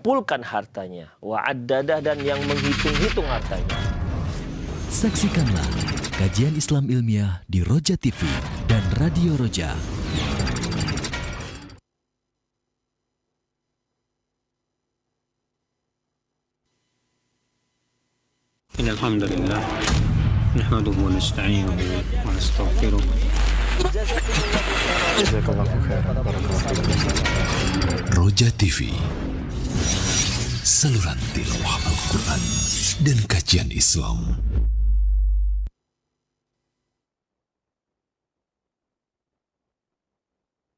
mengumpulkan hartanya, wa addadah, dan yang menghitung-hitung hartanya. Saksikanlah kajian Islam ilmiah di Roja TV dan Radio Roja. Innal hamdalillah nahmaduhu wa nasta'inuhu wa nastaghfiruh. Roja TV, saluran tilawah Al-Quran dan kajian Islam.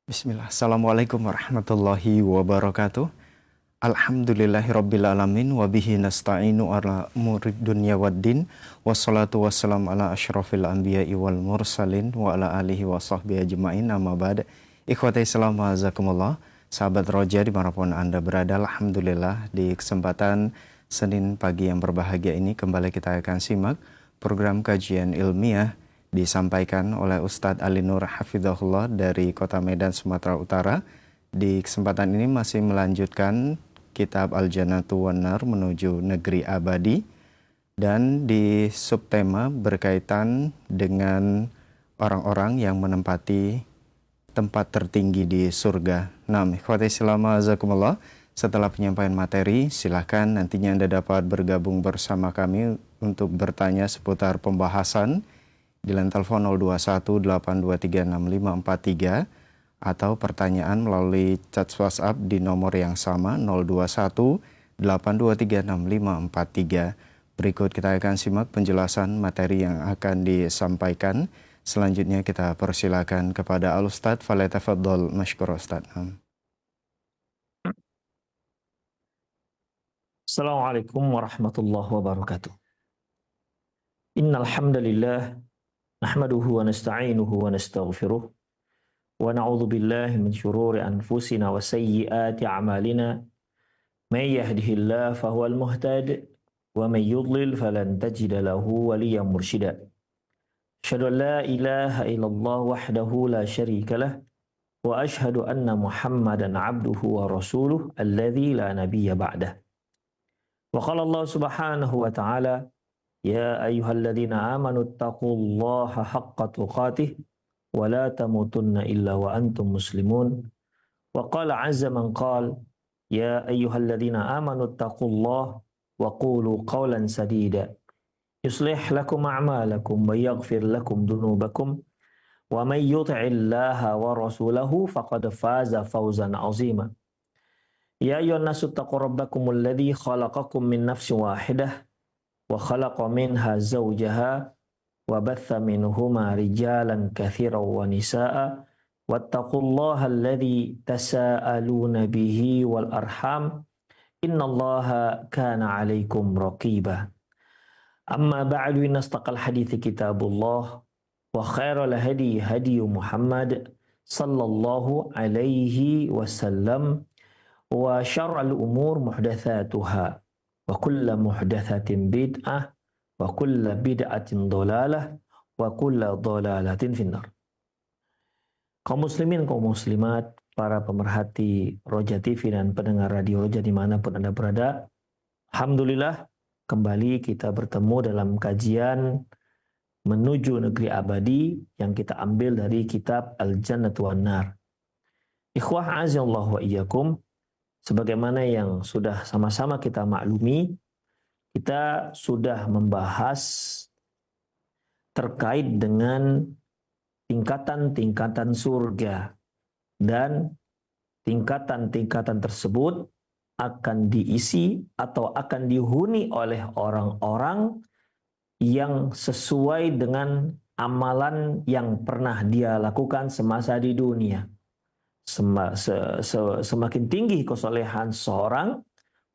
Bismillah. Assalamualaikum warahmatullahi wabarakatuh. Alhamdulillahirabbil alamin wa bihi nasta'inu ala umurid dunya waddin. Wassalatu wassalamu ala asyrafil anbiya'i wal mursalin wa ala alihi wa sahbihi ajma'in. Amma ba'd. Ikhwati Islam wa azakumullah. Sahabat Roja dimanapun Anda berada, alhamdulillah di kesempatan Senin pagi yang berbahagia ini kembali kita akan simak program kajian ilmiah disampaikan oleh Ustadz Ali Nur Hafizahullah dari Kota Medan, Sumatera Utara. Di kesempatan ini masih melanjutkan kitab Al-Jannatu wan Nar menuju negeri abadi, dan di subtema berkaitan dengan orang-orang yang menempati tempat tertinggi di surga. Nah, ikhwati Islam azakumullah, setelah penyampaian materi, silahkan nantinya Anda dapat bergabung bersama kami untuk bertanya seputar pembahasan di line telepon 0218236543 atau pertanyaan melalui chat WhatsApp di nomor yang sama 0218236543. Berikut kita akan simak penjelasan materi yang akan disampaikan. Selanjutnya kita persilakan kepada Al-Ustadz. Falyatafaddal mashkur Ustadz. Assalamualaikum warahmatullahi wabarakatuh. Innal hamdalillah nahmaduhu wa nasta'inuhu wa nastaghfiruh wa na'udzu billahi min syururi anfusina wa sayyiati a'malina. May yahdihillahu fahuwal muhtadi wa may yudlil falan tajida lahu waliyyan mursyida. Asyhadu an la ilaha illallah wahdahu la syarika lah wa asyhadu anna Muhammadan 'abduhu wa rasuluh alladzi la nabiyya ba'dah. Wa qala Allah subhanahu wa ta'ala, ya ayyuhalladzina amanu taqullaha haqqa tuqatih wa la tamutunna illa wa antum muslimun. Wa qala azza man qala, ya ayyuhalladzina amanu taqullaha wa qulu qawlan sadida yuslih lakum a'malakum wa yaghfir lakum dhunubakum wa may yuti'illaha wa rasulahu faqad faza fawzan 'azima. Ya ayyuhan nasu taqu rabbakumul ladzi khalaqakum min nafsin wahidah wa khalaqa minha zawjaha wa batha minhuma rijalan katsiran wa nisaa'a wattaqullaha alladzi tasaaluna bihi wal arham innallaha kana 'alaikum raqiba. Amma ba'du, inna astaqal hadithi kitabullah wa khairal hadi hadi Muhammad sallallahu alaihi wasallam wa syarrul umur muhdatsatuha wa kullu muhdatsatin bid'ah wa kullu bid'atin dhalalah wa kullu dhalalatin finnar. Kaum muslimin, kaum muslimat, para pemerhati Roja TV dan pendengar Radio Roja dimanapun Anda berada, alhamdulillah kembali kita bertemu dalam kajian menuju negeri abadi yang kita ambil dari kitab Al-Jannatu wan Nar. Ikhwah azallahu wa iyyakum, sebagaimana yang sudah sama-sama kita maklumi, kita sudah membahas terkait dengan tingkatan-tingkatan surga, dan tingkatan-tingkatan tersebut akan diisi atau akan dihuni oleh orang-orang yang sesuai dengan amalan yang pernah dia lakukan semasa di dunia. Semakin tinggi kesolehan seseorang,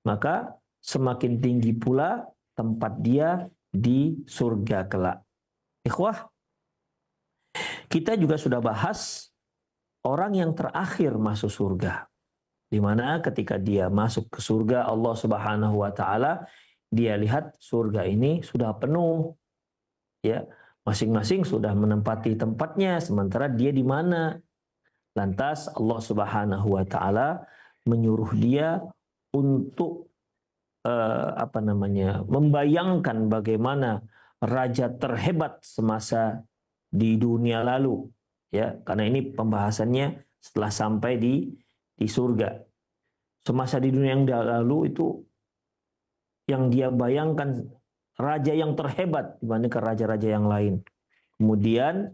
maka semakin tinggi pula tempat dia di surga kelak. Ikhwah, kita juga sudah bahas orang yang terakhir masuk surga, di mana ketika dia masuk ke surga Allah Subhanahu wa taala, dia lihat surga ini sudah penuh. Ya, masing-masing sudah menempati tempatnya, sementara dia di mana? Lantas Allah Subhanahu wa taala menyuruh dia untuk membayangkan bagaimana raja terhebat semasa di dunia lalu, ya, karena ini pembahasannya setelah sampai di surga. Semasa di dunia yang lalu itu yang dia bayangkan raja yang terhebat dibandingkan raja-raja yang lain. Kemudian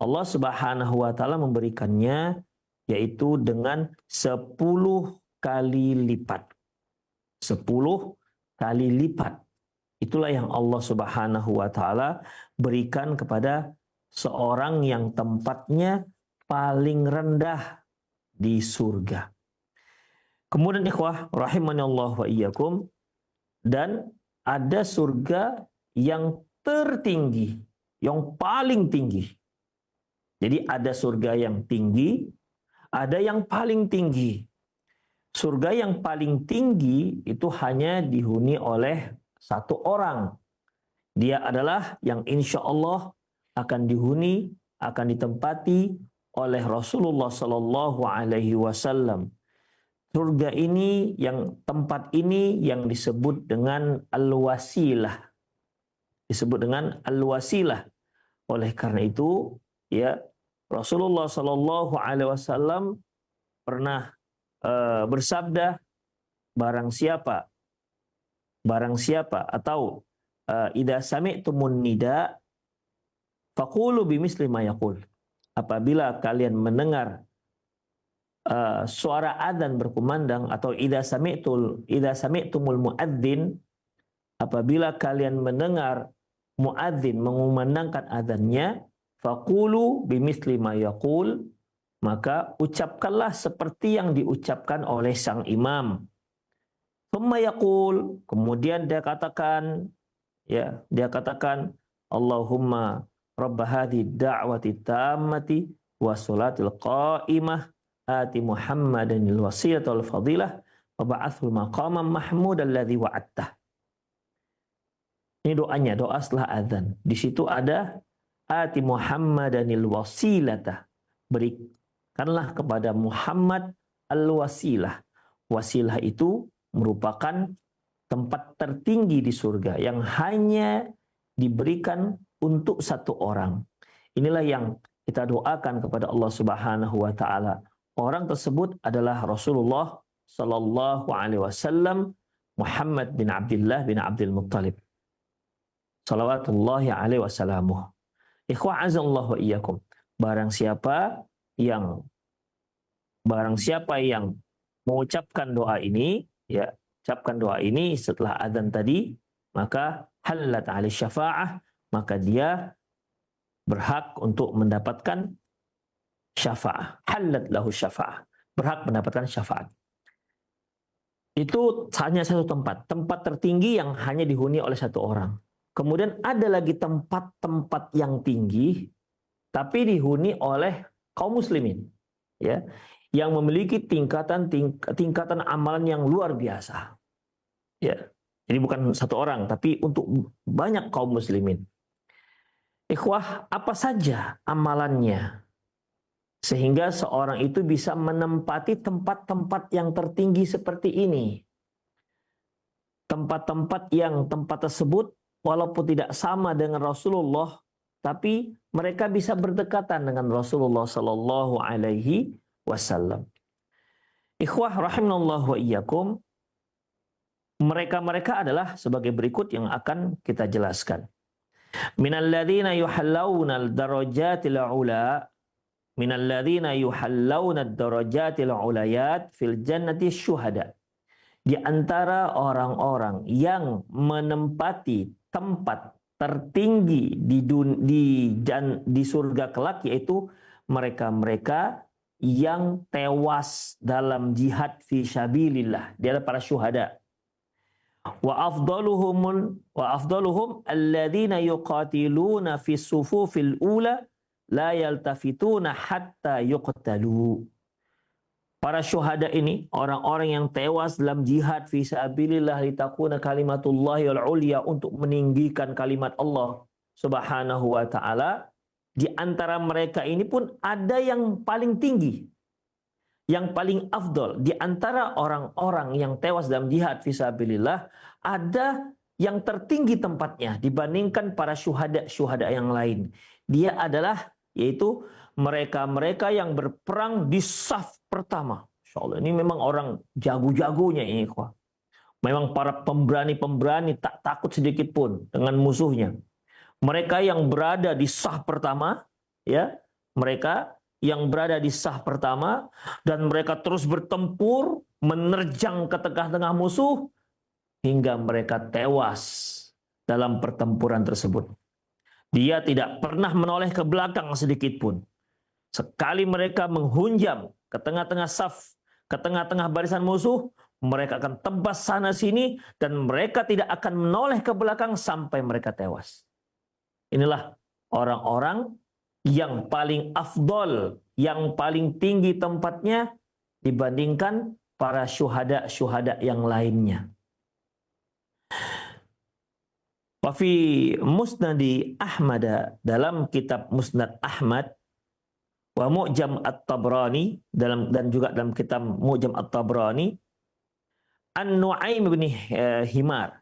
Allah Subhanahu wa taala memberikannya yaitu dengan 10 kali lipat. 10 kali lipat. Itulah yang Allah Subhanahu wa taala berikan kepada seorang yang tempatnya paling rendah di surga. Kemudian ikhwah rahimani Allah wa iyyakum, dan ada surga yang tertinggi, yang paling tinggi. Jadi ada surga yang tinggi, ada yang paling tinggi. Surga yang paling tinggi itu hanya dihuni oleh satu orang. Dia adalah yang insya Allah akan dihuni, akan ditempati oleh Rasulullah Sallallahu Alaihi Wasallam. Surga ini, tempat ini yang disebut dengan al-wasilah. Disebut dengan al-wasilah. Oleh karena itu, ya, Rasulullah Sallallahu Alaihi Wasallam pernah bersabda, barang siapa atau idza sami'tumun nida faqulu bimisli ma yaqul. Apabila kalian mendengar suara adzan berkumandang, atau idza sami'tumul muadzin, apabila kalian mendengar muadzin mengumandangkan adzannya, faqulu bimisli ma yaqul, maka ucapkanlah seperti yang diucapkan oleh sang imam. Tsumma yaqul, kemudian dia katakan Allahumma rabb hadhihi da'wati tammati wa sholatil qa'imah ati Muhammadanil wasilata wal fadilah wa ba'athul maqaman mahmud alladzi wa'attah. Ini doanya, doa setelah azan. Di situ ada ati Muhammadanil wasilata, berikanlah kepada Muhammad al-wasilah. Wasilah itu merupakan tempat tertinggi di surga yang hanya diberikan untuk satu orang. Inilah yang kita doakan kepada Allah Subhanahu wa taala. Orang tersebut adalah Rasulullah sallallahu alaihi wasallam, Muhammad bin Abdullah bin Abdul Muttalib. Salawatullahi alaihi wasallamuh. Ikhwah azallahu wa iyyakum. Barang siapa yang mengucapkan doa ini, ya, ucapkan doa ini setelah adzan tadi, maka halat alaihi syafa'ah, maka dia berhak untuk mendapatkan syafa'ah. Halat lahu syafa'ah, berhak mendapatkan syafaat. Itu hanya satu tempat tertinggi yang hanya dihuni oleh satu orang. Kemudian ada lagi tempat-tempat yang tinggi tapi dihuni oleh kaum muslimin, ya, yang memiliki tingkatan amalan yang luar biasa. Ya. Jadi bukan satu orang, tapi untuk banyak kaum muslimin. Ikhwah, apa saja amalannya sehingga seorang itu bisa menempati tempat-tempat yang tertinggi seperti ini? Tempat tersebut walaupun tidak sama dengan Rasulullah, tapi mereka bisa berdekatan dengan Rasulullah Sallallahu Alaihi Wasallam. Ikhwah rahimallahu wa iyyakum, mereka adalah sebagai berikut yang akan kita jelaskan. Minalladzina yuhallawna ad-darajatil ula, minalladzina yuhallawna ad-darajatil ulayat fil jannati syuhada. Di antara orang-orang yang menempati tempat tertinggi di surga kelak, yaitu mereka-mereka yang tewas dalam jihad fi sabilillah. Dia adalah para syuhada. Wa afdaluhum alladzina yuqatiluna fi sufufil ula la yaltafituna hatta yuqtalu. Para syuhada ini orang-orang yang tewas dalam jihad fi sabilillah litakuna kalimatullahi wal ulya, untuk meninggikan kalimat Allah Subhanahu wa taala. Di antara mereka ini pun ada yang paling tinggi, yang paling afdol di antara orang-orang yang tewas dalam jihad fisabilillah, ada yang tertinggi tempatnya dibandingkan para syuhada yang lain. Dia adalah yaitu mereka-mereka yang berperang di saf pertama. Insyaallah ini memang orang jago-jagonya ini, ikhwah. Memang para pemberani-pemberani tak takut sedikit pun dengan musuhnya. Mereka yang berada di saf pertama, ya, mereka yang berada di saf pertama dan mereka terus bertempur, menerjang ke tengah-tengah musuh hingga mereka tewas dalam pertempuran tersebut. Dia tidak pernah menoleh ke belakang sedikit pun. Sekali mereka menghunjam ke tengah-tengah saf, ke tengah-tengah barisan musuh, mereka akan tebas sana sini dan mereka tidak akan menoleh ke belakang sampai mereka tewas. Inilah orang-orang yang paling afdol, yang paling tinggi tempatnya dibandingkan para syuhada yang lainnya. Wa fi musnadi Ahmad, dalam kitab Musnad Ahmad, wa Mu'jam At-Tabrani, dan juga dalam kitab Mu'jam At-Tabrani, An-Nu'aim bin Himar,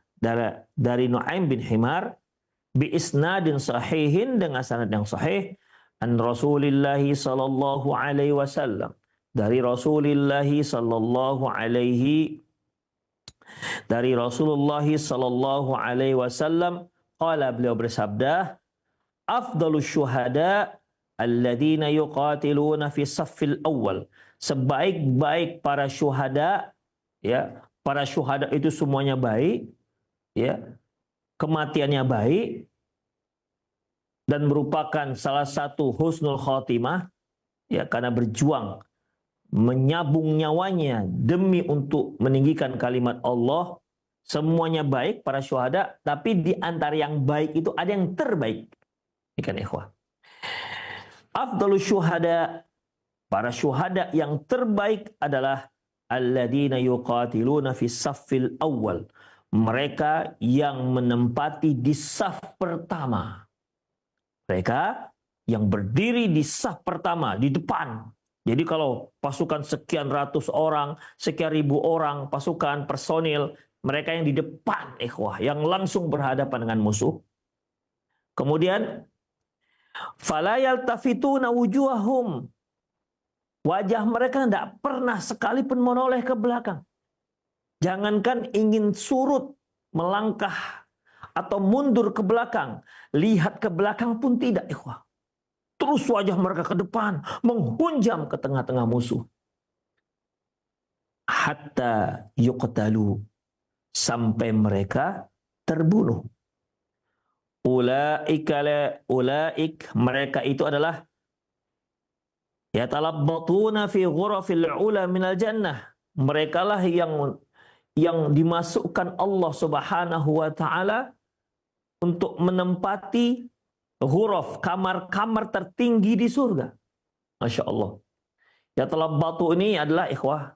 dari Nu'aim bin Himar, bi isnadin sahihin, dengan sanad yang sahih, an Rasulillah sallallahu alaihi wasallam, dari Rasulullah sallallahu alaihi wasallam, qala, beliau bersabda, afdalus syuhada alladzina yuqatiluna fi saffil awal, sebaik-baik para syuhada, ya, para syuhada itu semuanya baik, ya, kematiannya baik dan merupakan salah satu husnul khotimah, ya, karena berjuang menyabung nyawanya demi untuk meninggikan kalimat Allah. Semuanya baik para syuhada, tapi di antara yang baik itu ada yang terbaik. Ikan ikhwah, afdalus syuhada, para syuhada yang terbaik adalah alladzina yuqatiluna fi saffil awal, mereka yang menempati di saf pertama. Mereka yang berdiri di saf pertama, di depan. Jadi kalau pasukan sekian ratus orang, sekian ribu orang, pasukan, personil, mereka yang di depan, ikhwah, yang langsung berhadapan dengan musuh. Kemudian, fala yaltafituna wujuhahum, wajah mereka tidak pernah sekalipun menoleh ke belakang. Jangankan ingin surut, melangkah, atau mundur ke belakang, lihat ke belakang pun tidak, ikhwah. Terus wajah mereka ke depan, menghunjam ke tengah-tengah musuh. Hatta yuqtalu, sampai mereka terbunuh. Ulaik, mereka itu adalah yatalabbatuna fi ghurafil ula minal jannah. Mereka lah yang dimasukkan Allah Subhanahu wa taala untuk menempati ghuraf, kamar-kamar tertinggi di surga. Masya Allah. Yatalabbatu ini adalah, ikhwah,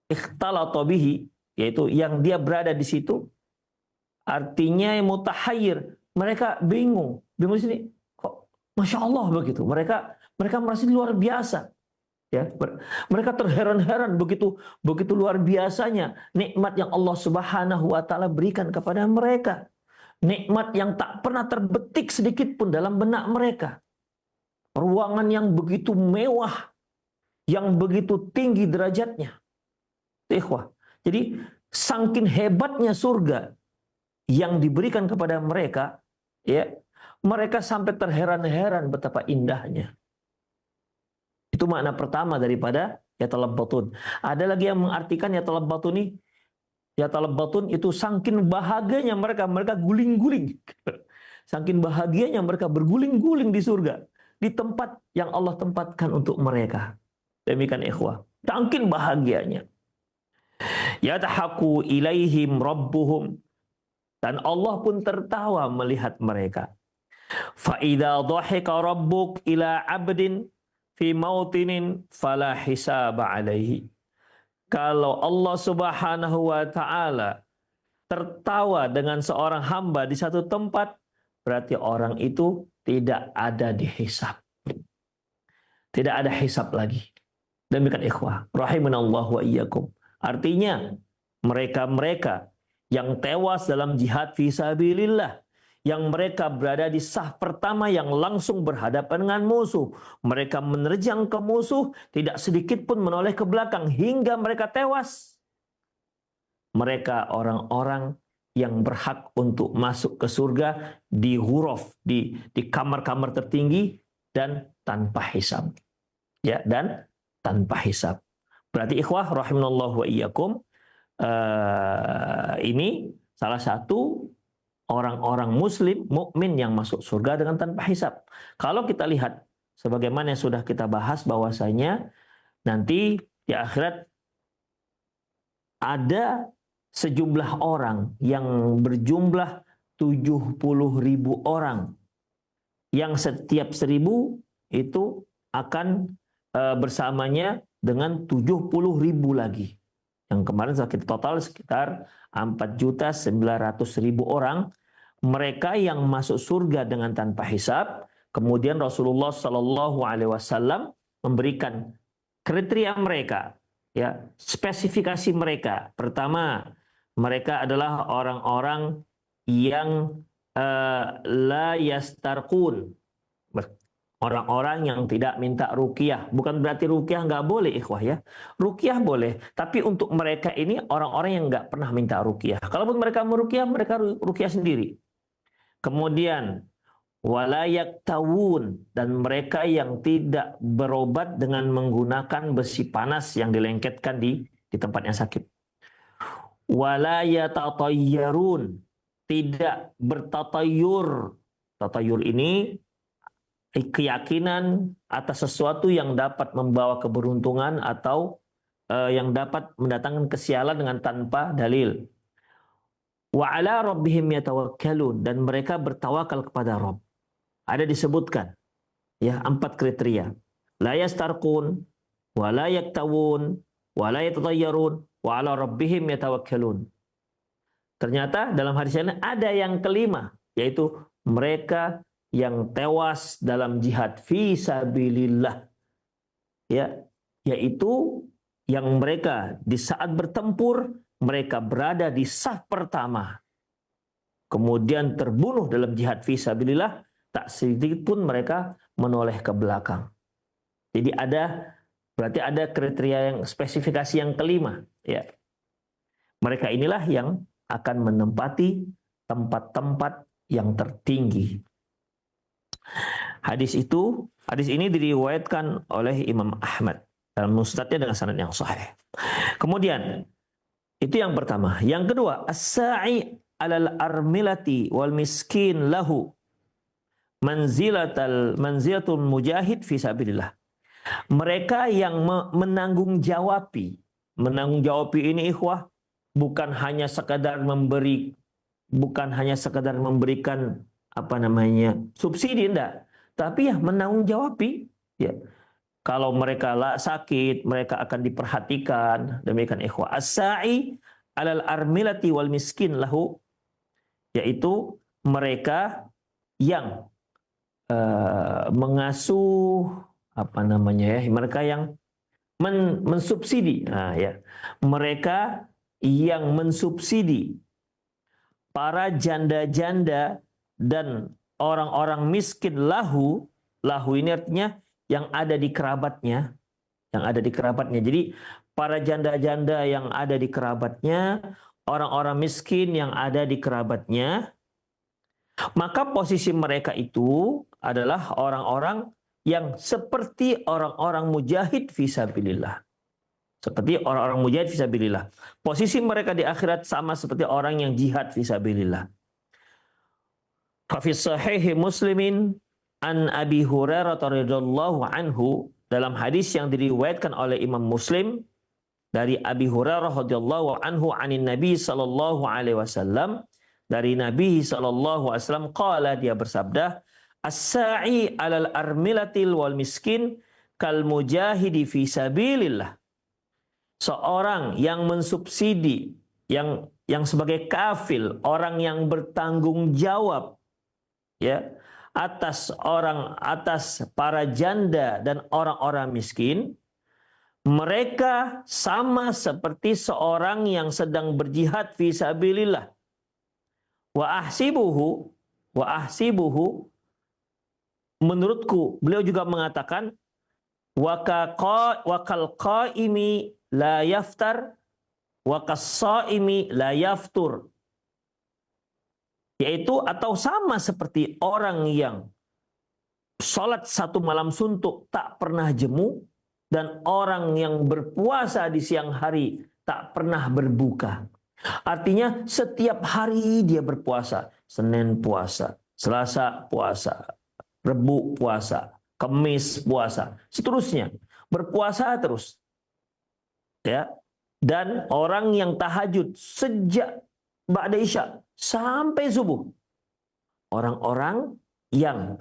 ikhtalata bihi, yaitu yang dia berada di situ. Artinya mutahayyir, mereka bingung di sini. Kok Masya Allah begitu. Mereka merasa luar biasa. Ya, mereka terheran-heran begitu luar biasanya nikmat yang Allah Subhanahu wa taala berikan kepada mereka. Nikmat yang tak pernah terbetik sedikit pun dalam benak mereka. Ruangan yang begitu mewah, yang begitu tinggi derajatnya. Ikhwah. Jadi saking hebatnya surga yang diberikan kepada mereka, ya, mereka sampai terheran-heran betapa indahnya. Itu makna pertama daripada yatalabbatun. Ada lagi yang mengartikan yatalabbatun ini, yatalabbatun itu saking bahagianya mereka guling-guling. Saking bahagianya mereka berguling-guling di surga, di tempat yang Allah tempatkan untuk mereka. Demikian ikhwah, saking bahagianya. Yadhaku ilaihim rabbuhum, dan Allah pun tertawa melihat mereka. Fa idza dhahika rabbuk ila 'abdin fi mautinin fala hisaba alaihi. Kalau Allah Subhanahu wa taala tertawa dengan seorang hamba di satu tempat, berarti orang itu tidak ada dihisab. Tidak ada hisab lagi. Demikian ikhwah, rahimanallahu wa iyyakum. Artinya mereka-mereka yang tewas dalam jihad fisabilillah, yang mereka berada di saf pertama yang langsung berhadapan dengan musuh. Mereka menerjang ke musuh, tidak sedikit pun menoleh ke belakang hingga mereka tewas. Mereka orang-orang yang berhak untuk masuk ke surga di ghuraf, di kamar-kamar tertinggi dan tanpa hisab. Ya, dan tanpa hisab. Berarti ikhwah rahimanallahu wa iyyakum, ini salah satu orang-orang muslim mukmin yang masuk surga dengan tanpa hisab. Kalau kita lihat sebagaimana yang sudah kita bahas bahwasanya nanti di akhirat ada sejumlah orang yang berjumlah 70.000 orang yang setiap 1.000 itu akan bersamanya dengan 70.000 lagi. Yang kemarin kita total sekitar 4.900.000 orang. Mereka yang masuk surga dengan tanpa hisab. Kemudian Rasulullah Shallallahu Alaihi Wasallam memberikan kriteria mereka, ya, spesifikasi mereka. Pertama, mereka adalah orang-orang yang la yastarqun, orang-orang yang tidak minta ruqyah. Bukan berarti ruqyah nggak boleh, ikhwah ya. Ruqyah boleh, tapi untuk mereka ini orang-orang yang nggak pernah minta ruqyah. Kalaupun mereka meruqyah, mereka ruqyah sendiri. Kemudian wala yaktawun, dan mereka yang tidak berobat dengan menggunakan besi panas yang dilengketkan di tempat yang sakit. Wala yatatayyarun, tidak bertatayur. Tatayur ini keyakinan atas sesuatu yang dapat membawa keberuntungan atau yang dapat mendatangkan kesialan dengan tanpa dalil. Wa ala rabbihim yatawakkalun, dan mereka bertawakal kepada Rabb. Ada disebutkan ya 4 kriteria. La yastarqun, wa la yaktawun, wa la yatatayyarun, wa ala rabbihim yatawakkalun. Ternyata dalam hadis ini ada yang kelima, yaitu mereka yang tewas dalam jihad fi sabilillah. Ya, yaitu yang mereka di saat bertempur mereka berada di saf pertama. Kemudian terbunuh dalam jihad fi sabilillah, tak sedikit pun mereka menoleh ke belakang. Jadi berarti ada kriteria yang spesifikasi yang kelima, ya. Mereka inilah yang akan menempati tempat-tempat yang tertinggi. Hadis ini diriwayatkan oleh Imam Ahmad dalam musnadnya dengan sanad yang sahih. Kemudian itu yang pertama. Yang kedua, as-sa'i 'alal armilati wal miskin lahu manzilatul mujahid fi sabilillah. Mereka yang menanggung jawabi ini ikhwah, bukan hanya sekadar memberikan subsidi, enggak, tapi ya menanggung jawabi, ya. Kalau mereka sakit, mereka akan diperhatikan. Demikian ikhwah. As-sa'i 'alal armilati wal miskin lahu, yaitu mereka yang mengasuh mereka yang mensubsidi. Nah, ya. Mereka yang mensubsidi para janda-janda dan orang-orang miskin lahu ini artinya yang ada di kerabatnya, Jadi para janda-janda yang ada di kerabatnya, orang-orang miskin yang ada di kerabatnya, maka posisi mereka itu adalah orang-orang yang seperti orang-orang mujahid fisabilillah. Seperti orang-orang mujahid fisabilillah. Posisi mereka di akhirat sama seperti orang yang jihad fisabilillah. Fa fi sahih Muslimin an Abi Hurairah radhiyallahu anhu, dalam hadis yang diriwayatkan oleh Imam Muslim dari Abi Hurairah radhiyallahu anhu anin Nabi sallallahu alaihi wasallam, dari Nabi sallallahu alaihi wasallam qala, dia bersabda, as-sa'i 'alal armilatil wal miskin kal mujahidi fi sabilillah. Seorang yang mensubsidi, yang sebagai kafil, orang yang bertanggung jawab, ya, atas para janda dan orang-orang miskin, mereka sama seperti seorang yang sedang berjihad fi sabilillah. Wa ahsibuhu, menurutku, beliau juga mengatakan, wa kal qaimi la yaftar wa kas-shaimi la yaftur. Yaitu atau sama seperti orang yang sholat satu malam suntuk tak pernah jemu, dan orang yang berpuasa di siang hari tak pernah berbuka. Artinya setiap hari dia berpuasa. Senin puasa, Selasa puasa, Rebu puasa, Kamis puasa, seterusnya. Berpuasa terus. Ya. Dan orang yang tahajud sejak ba'da isya sampai subuh. Orang-orang yang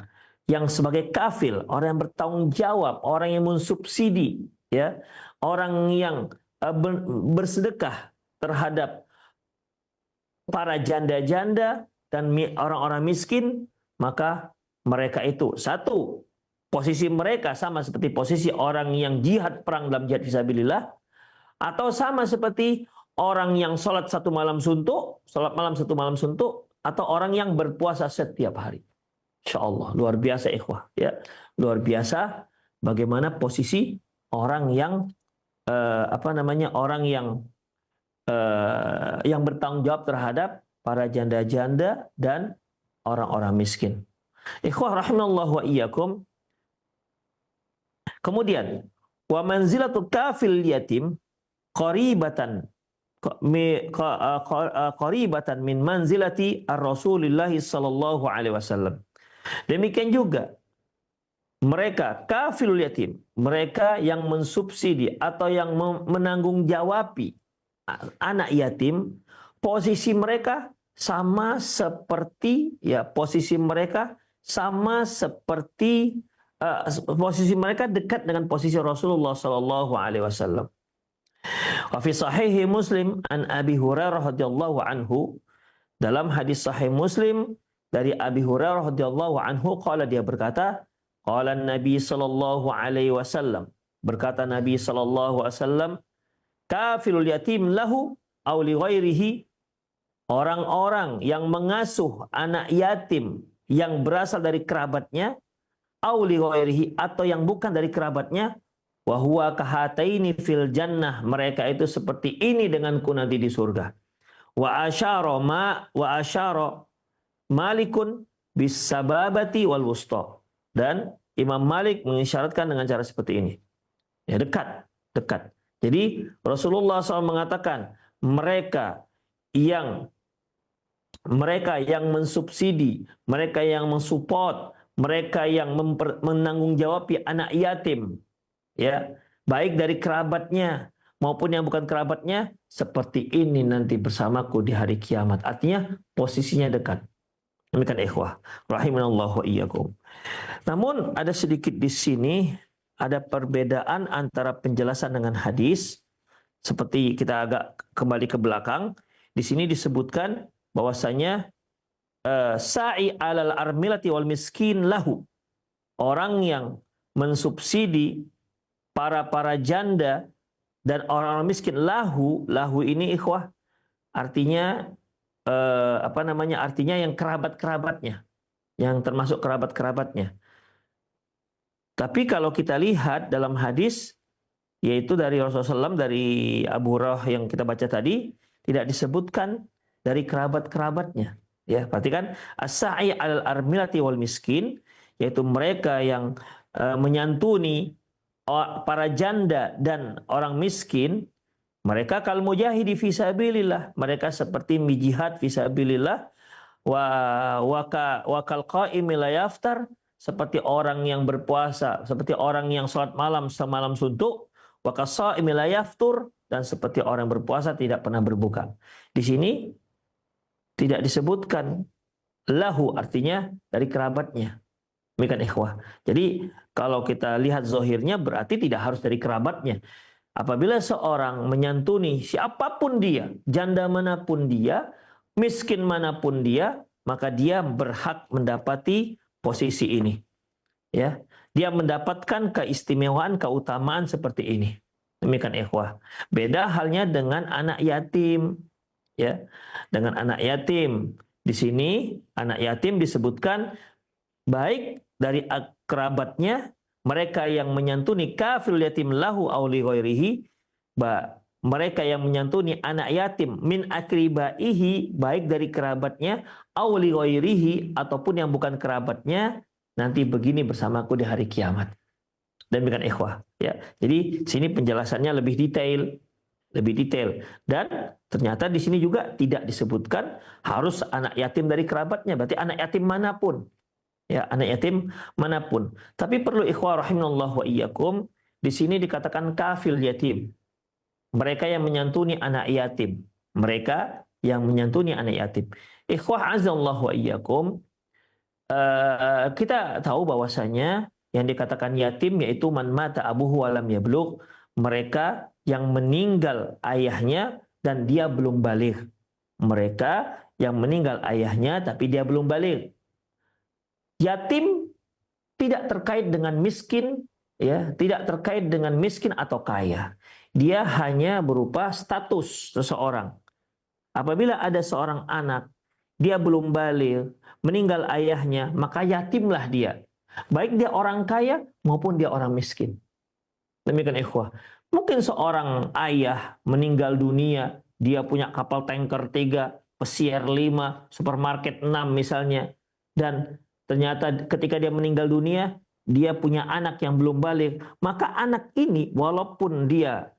sebagai kafil, orang yang bertanggung jawab, orang yang mensubsidi, ya, orang yang bersedekah terhadap para janda-janda dan orang-orang miskin, maka mereka itu satu, posisi mereka sama seperti posisi orang yang jihad perang dalam jihad fisabilillah, atau sama seperti orang yang sholat satu malam suntuk, atau orang yang berpuasa setiap hari. Insya Allah, luar biasa ikhwah, ya, luar biasa bagaimana posisi orang yang orang yang bertanggung jawab terhadap para janda-janda dan orang-orang miskin. Ikhwah rahimallahu wa iyyakum. Kemudian wa manzilatul kafil yatim qaribatan min manzilati ar-Rasulillah sallallahu alaihi wasallam. Demikian juga mereka kafilul yatim, mereka yang mensubsidi atau yang menanggung-jawabi anak yatim, posisi mereka sama seperti posisi mereka dekat dengan posisi Rasulullah sallallahu alaihi wasallam. Wa fi sahih Muslim an Abi Hurairah radhiyallahu anhu, dalam hadis sahih Muslim dari Abi Hurairah radhiyallahu anhu, qala, dia berkata, qala Nabi sallallahu alaihi wasallam, berkata Nabi sallallahu alaihi wasallam, kafilul yatim lahu aw li ghairihi, orang-orang yang mengasuh anak yatim yang berasal dari kerabatnya, aw li ghairihi, atau yang bukan dari kerabatnya, wa huwa kahataini fil jannah, mereka itu seperti ini denganku nanti di surga. Wa asyara Malikun bis sababati wal wusta, dan Imam Malik mengisyaratkan dengan cara seperti ini. Ya, dekat. Jadi Rasulullah SAW mengatakan mereka yang mensubsidi, mereka yang mensupport, mereka yang menanggung-jawabi anak yatim, ya, baik dari kerabatnya maupun yang bukan kerabatnya, seperti ini nanti bersamaku di hari kiamat. Artinya posisinya dekat. Demikian ikhwah rahimanallahu wa iyyakum. Namun ada sedikit di sini ada perbedaan antara penjelasan dengan hadis. Seperti kita agak kembali ke belakang, di sini disebutkan bahwasanya sa'i alal armilati wal miskin lahu, orang yang mensubsidi para janda dan orang-orang miskin, lahu ini ikhwah artinya artinya yang kerabat-kerabatnya, yang termasuk kerabat-kerabatnya. Tapi kalau kita lihat dalam hadis, yaitu dari Rasulullah SAW, dari Abu Hurairah yang kita baca tadi, tidak disebutkan dari kerabat-kerabatnya. Ya, perhatikan, as-sa'i 'alal armilati wal miskin, yaitu mereka yang menyantuni para janda dan orang miskin. Mereka kal mujahidi fi sabilillah, mereka seperti jihad fi sabilillah, wa kal qaimi la yaftar, seperti orang yang berpuasa, seperti orang yang salat malam semalam suntuk, wa qasaimi la yaftur, dan seperti orang berpuasa tidak pernah berbuka. Di sini tidak disebutkan lahu, artinya dari kerabatnya. Demikian ikhwah. Jadi kalau kita lihat zahirnya berarti tidak harus dari kerabatnya. Apabila seorang menyantuni siapapun dia, janda manapun dia, miskin manapun dia, maka dia berhak mendapati posisi ini. Ya, dia mendapatkan keistimewaan, keutamaan seperti ini. Demikian ikhwah. Beda halnya dengan anak yatim, ya. Dengan anak yatim. Di sini anak yatim disebutkan baik dari kerabatnya, mereka yang menyantuni kafil yatim lahu aw li ghairihi, mereka yang menyantuni anak yatim min akribaihi, baik dari kerabatnya, aw li ghairihi, ataupun yang bukan kerabatnya, nanti begini bersamaku di hari kiamat. Demikian ikhwah, ya. Jadi sini penjelasannya lebih detail, dan ternyata di sini juga tidak disebutkan harus anak yatim dari kerabatnya, berarti anak yatim manapun, ya, anak yatim manapun. Tapi perlu ikhwah rahimanallahu wa iyyakum, di sini dikatakan kafil yatim, mereka yang menyantuni anak yatim, mereka yang menyantuni anak yatim. Ikhwah azallahu wa iyyakum, kita tahu bahwasanya yang dikatakan yatim yaitu man mata abuhu walam yablugh, mereka yang meninggal ayahnya dan dia belum baligh. Mereka yang meninggal ayahnya tapi dia belum baligh. Yatim tidak terkait dengan miskin, ya, tidak terkait dengan miskin atau kaya. Dia hanya berupa status seseorang. Apabila ada seorang anak, dia belum baligh, meninggal ayahnya, maka yatimlah dia. Baik dia orang kaya maupun dia orang miskin. Demikian ikhwah. Mungkin seorang ayah meninggal dunia, dia punya kapal tanker 3, pesiar 5, supermarket 6 misalnya. Dan ternyata ketika dia meninggal dunia, dia punya anak yang belum baligh. Maka anak ini walaupun dia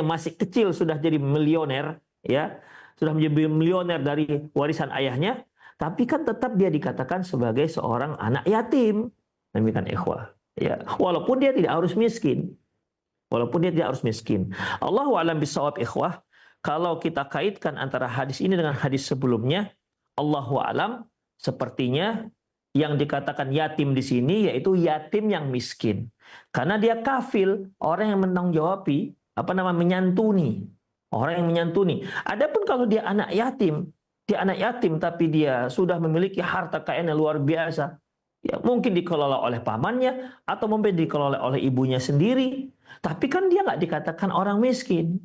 masih kecil sudah jadi milioner, ya, sudah menjadi milioner dari warisan ayahnya, tapi kan tetap dia dikatakan sebagai seorang anak yatim. Demikian ikhwah, ya, walaupun dia tidak harus miskin. Walaupun dia tidak harus miskin. Allahu a'lam bishawab ikhwah. Kalau kita kaitkan antara hadis ini dengan hadis sebelumnya, Allahu a'lam, sepertinya yang dikatakan yatim di sini yaitu yatim yang miskin. Karena dia kafil, orang yang menanggapi, menyantuni. Orang yang menyantuni. Adapun kalau dia anak yatim tapi dia sudah memiliki harta kekayaan yang luar biasa. Ya, mungkin dikelola oleh pamannya atau mungkin dikelola oleh ibunya sendiri. Tapi kan dia nggak dikatakan orang miskin.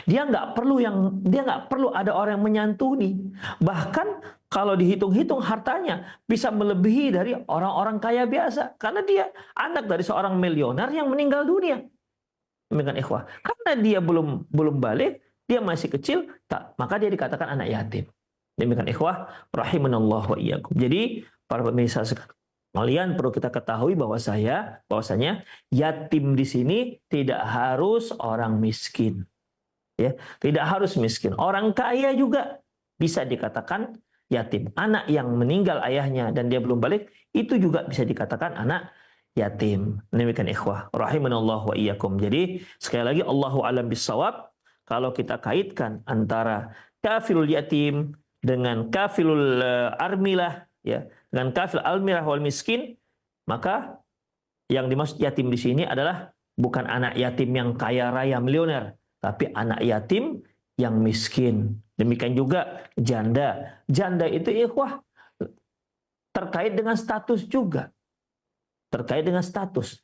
Dia nggak perlu ada orang yang menyantuni. Bahkan kalau dihitung-hitung hartanya bisa melebihi dari orang-orang kaya biasa. Karena dia anak dari seorang milioner yang meninggal dunia. Demikian ikhwah. Karena dia belum balik, dia masih kecil, maka dia dikatakan anak yatim. Demikian ikhwah rahimanallahu wa iyyakum. Jadi para pemirsa sekalian, perlu kita ketahui bahwasanya yatim di sini tidak harus orang miskin. Ya, tidak harus miskin. Orang kaya juga bisa dikatakan yatim. Anak yang meninggal ayahnya dan dia belum balik, itu juga bisa dikatakan anak yatim. Demikian ikhwah rahimanallahu wa iyyakum. Jadi sekali lagi Allahu a'lam bishawab, kalau kita kaitkan antara kafilul yatim dengan kafilul armilah, ya, dengan kafil almirah wal miskin, maka yang dimaksud yatim di sini adalah bukan anak yatim yang kaya raya milioner, tapi anak yatim yang miskin. Demikian juga janda. Janda itu ikhwah terkait dengan status juga. Terkait dengan status.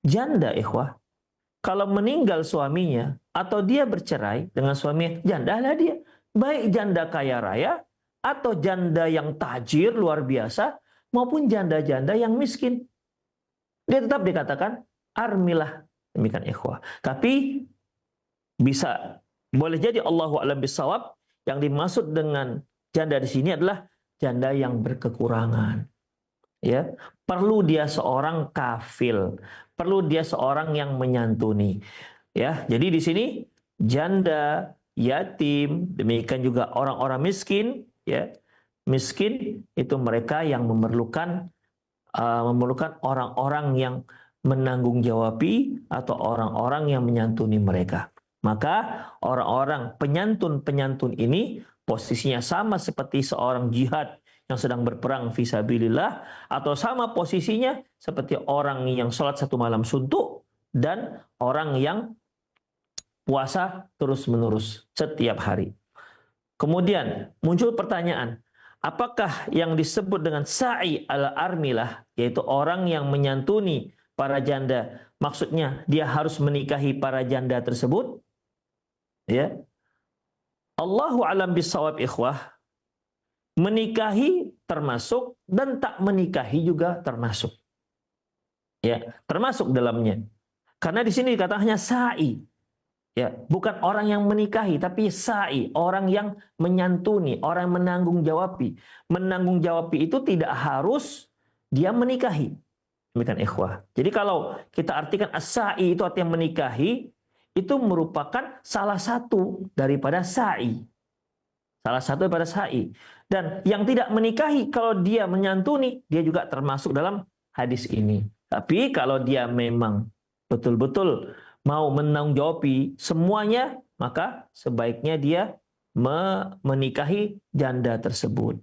Janda ikhwah, kalau meninggal suaminya atau dia bercerai dengan suaminya, jandalah dia. Baik janda kaya raya atau janda yang tajir luar biasa maupun janda-janda yang miskin, dia tetap dikatakan armilah. Demikian ikhwah. Tapi boleh jadi Allahu a'lam bishawab, yang dimaksud dengan janda di sini adalah janda yang berkekurangan. Ya, perlu dia seorang kafil, perlu dia seorang yang menyantuni. Ya, jadi di sini janda, yatim, demikian juga orang-orang miskin, ya. Miskin itu mereka yang memerlukan orang-orang yang menanggung-jawabi atau orang-orang yang menyantuni mereka. Maka orang-orang penyantun ini posisinya sama seperti seorang jihad yang sedang berperang fisabilillah, atau sama posisinya seperti orang yang sholat 1 malam suntuk dan orang yang puasa terus-menerus setiap hari. Kemudian muncul pertanyaan, apakah yang disebut dengan sa'i ala armilah, yaitu orang yang menyantuni para janda. Maksudnya dia harus menikahi para janda tersebut. Ya. Allahu a'lam bissawab ikhwah. Menikahi termasuk dan tak menikahi juga termasuk. Ya, termasuk dalamnya. Karena di sini dikatakannya sa'i. Ya, bukan orang yang menikahi tapi sa'i, orang yang menyantuni, orang yang menanggung jawabi. Menanggung jawabi itu tidak harus dia menikahi. Demikian ikhwah. Jadi kalau kita artikan as-sa'i itu artinya menikahi, itu merupakan salah satu daripada sa'i. Salah satu daripada sa'i. Dan yang tidak menikahi kalau dia menyantuni, dia juga termasuk dalam hadis ini. Tapi kalau dia memang betul-betul mau menanggapi semuanya, maka sebaiknya dia menikahi janda tersebut.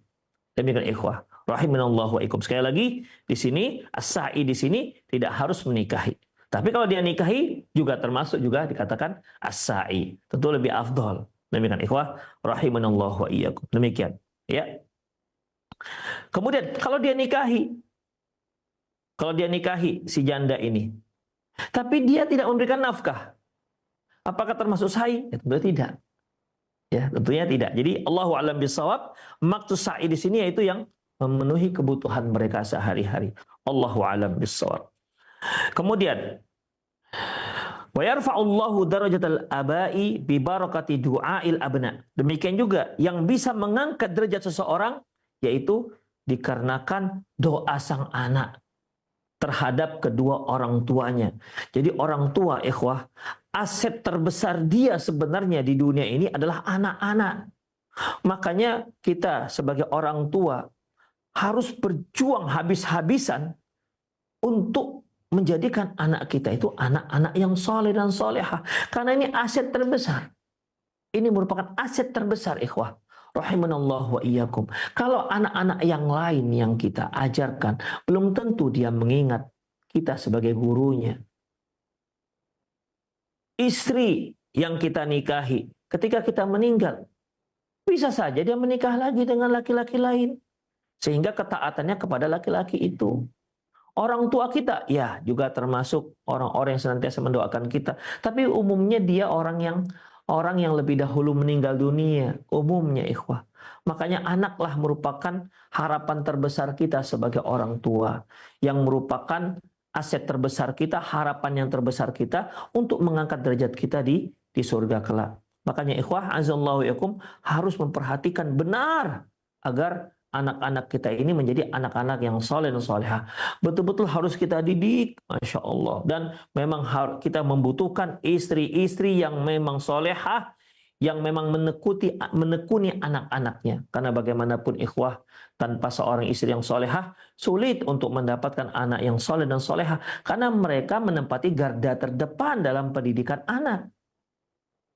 Demikian ikhwah. Rahimanallahu wa ikum. Sekali lagi, di sini as-sa'i di sini tidak harus menikahi. Tapi kalau dia nikahi juga termasuk juga dikatakan as-sa'i. Tentu lebih afdal. Demikian ikhwah. Rahimanallahu wa iyyakum. Demikian. Ya. Kemudian kalau dia nikahi si janda ini, tapi dia tidak memberikan nafkah, apakah termasuk sa'i? Ya, tentunya tidak. Ya, tentunya tidak. Jadi Allahu a'lam bishawab, maksud sa'i di sini yaitu yang memenuhi kebutuhan mereka sehari-hari. Allahu a'lam bishawab. Kemudian wa yarfa'ullahu darajatal aba'i bi barakati du'ail abna. Demikian juga yang bisa mengangkat derajat seseorang yaitu dikarenakan doa sang anak terhadap kedua orang tuanya. Jadi orang tua ikhwah, aset terbesar dia sebenarnya di dunia ini adalah anak-anak. Makanya kita sebagai orang tua harus berjuang habis-habisan untuk menjadikan anak kita itu anak-anak yang soleh dan solehah. Karena ini aset terbesar. Ini merupakan aset terbesar ikhwah. Rahimanallahu wa iyyakum. Kalau anak-anak yang lain yang kita ajarkan, belum tentu dia mengingat kita sebagai gurunya. Istri yang kita nikahi, ketika kita meninggal, bisa saja dia menikah lagi dengan laki-laki lain. Sehingga ketaatannya kepada laki-laki itu. Orang tua kita, ya juga termasuk orang-orang yang senantiasa mendoakan kita. Tapi umumnya dia orang yang lebih dahulu meninggal dunia, umumnya ikhwah. Makanya anaklah merupakan harapan terbesar kita sebagai orang tua, yang merupakan aset terbesar kita, harapan yang terbesar kita untuk mengangkat derajat kita di surga kelak. Makanya ikhwah azallahu yakum harus memperhatikan benar agar anak-anak kita ini menjadi anak-anak yang soleh dan solehah. Betul-betul harus kita didik, Masya Allah. Dan memang kita membutuhkan istri-istri yang memang solehah, yang memang menekuni anak-anaknya. Karena bagaimanapun ikhwah, tanpa seorang istri yang solehah, sulit untuk mendapatkan anak yang soleh dan solehah. Karena mereka menempati garda terdepan dalam pendidikan anak.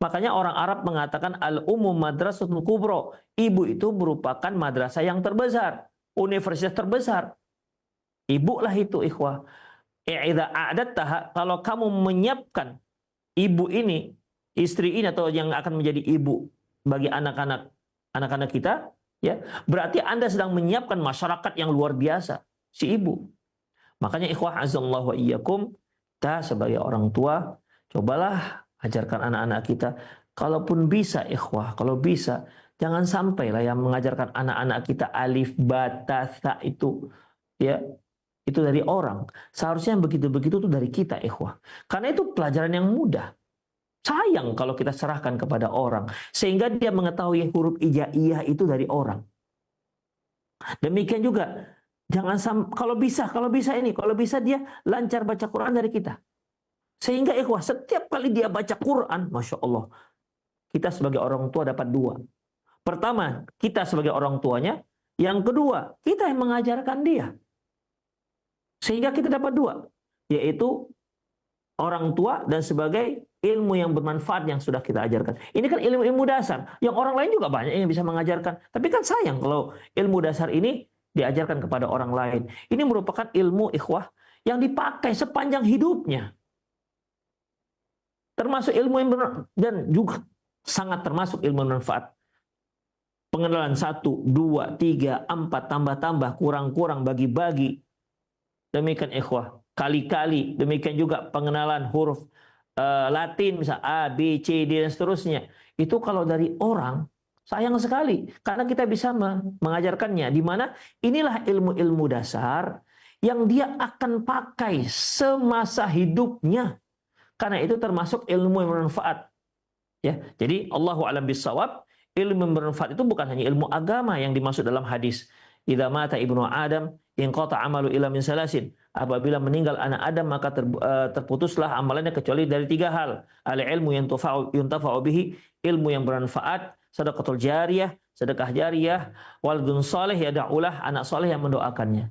Makanya orang Arab mengatakan al-ummu madrasatul kubro. Ibu itu merupakan madrasah yang terbesar, universitas terbesar. Ibu lah itu ikhwah. Idza a'dadtaha, kalau kamu menyiapkan ibu ini, istri ini atau yang akan menjadi ibu bagi anak-anak kita, ya, berarti Anda sedang menyiapkan masyarakat yang luar biasa, si ibu. Makanya ikhwah azallahu wa iyyakum, kita sebagai orang tua cobalah ajarkan anak-anak kita, kalaupun bisa ikhwah, kalau bisa jangan sampailah yang mengajarkan anak-anak kita alif ba ta tha itu, ya, itu dari orang. Seharusnya yang begitu-begitu itu dari kita ikhwah. Karena itu pelajaran yang mudah. Sayang kalau kita serahkan kepada orang sehingga dia mengetahui huruf hijaiyah itu dari orang. Demikian juga jangan kalau bisa dia lancar baca Quran dari kita. Sehingga ikhwah setiap kali dia baca Quran, Masya Allah, kita sebagai orang tua dapat dua. Pertama, kita sebagai orang tuanya. Yang kedua, kita yang mengajarkan dia. Sehingga kita dapat dua. Yaitu orang tua dan sebagai ilmu yang bermanfaat yang sudah kita ajarkan. Ini kan ilmu-ilmu dasar. Yang orang lain juga banyak yang bisa mengajarkan. Tapi kan sayang kalau ilmu dasar ini diajarkan kepada orang lain. Ini merupakan ilmu ikhwah yang dipakai sepanjang hidupnya. Termasuk ilmu yang dan juga sangat termasuk ilmu manfaat. Pengenalan 1, 2, 3, 4, tambah-tambah, kurang-kurang, bagi-bagi. Demikian ikhwah. kali-kali. Demikian juga pengenalan huruf Latin, misal A, B, C, D, dan seterusnya. Itu kalau dari orang, sayang sekali. Karena kita bisa mengajarkannya. Di mana inilah ilmu-ilmu dasar yang dia akan pakai semasa hidupnya. Karena itu termasuk ilmu yang bermanfaat. Ya, jadi Allahu a'lam bissawab, ilmu yang bermanfaat itu bukan hanya ilmu agama yang dimaksud dalam hadis. Idza mata ibnu Adam inqata amalu illa min salasin. Apabila meninggal anak Adam maka terputuslah amalannya kecuali dari 3 hal. Al ilmu yuntafa'u bihi, ilmu yang bermanfaat, sedekahul jariyah, sedekah jariyah, waladun saleh yad'ulah, anak saleh yang mendoakannya.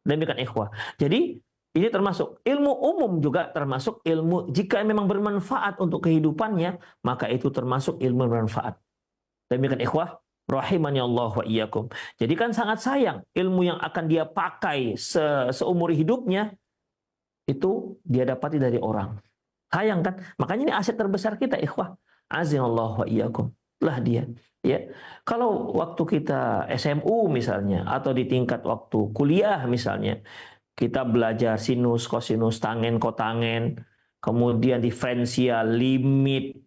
Demikian ikhwah. Jadi ini termasuk ilmu umum, juga termasuk ilmu jika memang bermanfaat untuk kehidupannya, maka itu termasuk ilmu bermanfaat. Demikian ikhwah, rahimani Allah wa iyyakum. Jadi kan sangat sayang ilmu yang akan dia pakai seumur hidupnya itu dia dapati dari orang. Sayang kan? Makanya ini aset terbesar kita ikhwah. Azinallahu wa iyyakum. Lah dia. Ya. Kalau waktu kita SMU misalnya atau di tingkat waktu kuliah misalnya, kita belajar sinus, kosinus, tangen, kotangen, kemudian diferensial, limit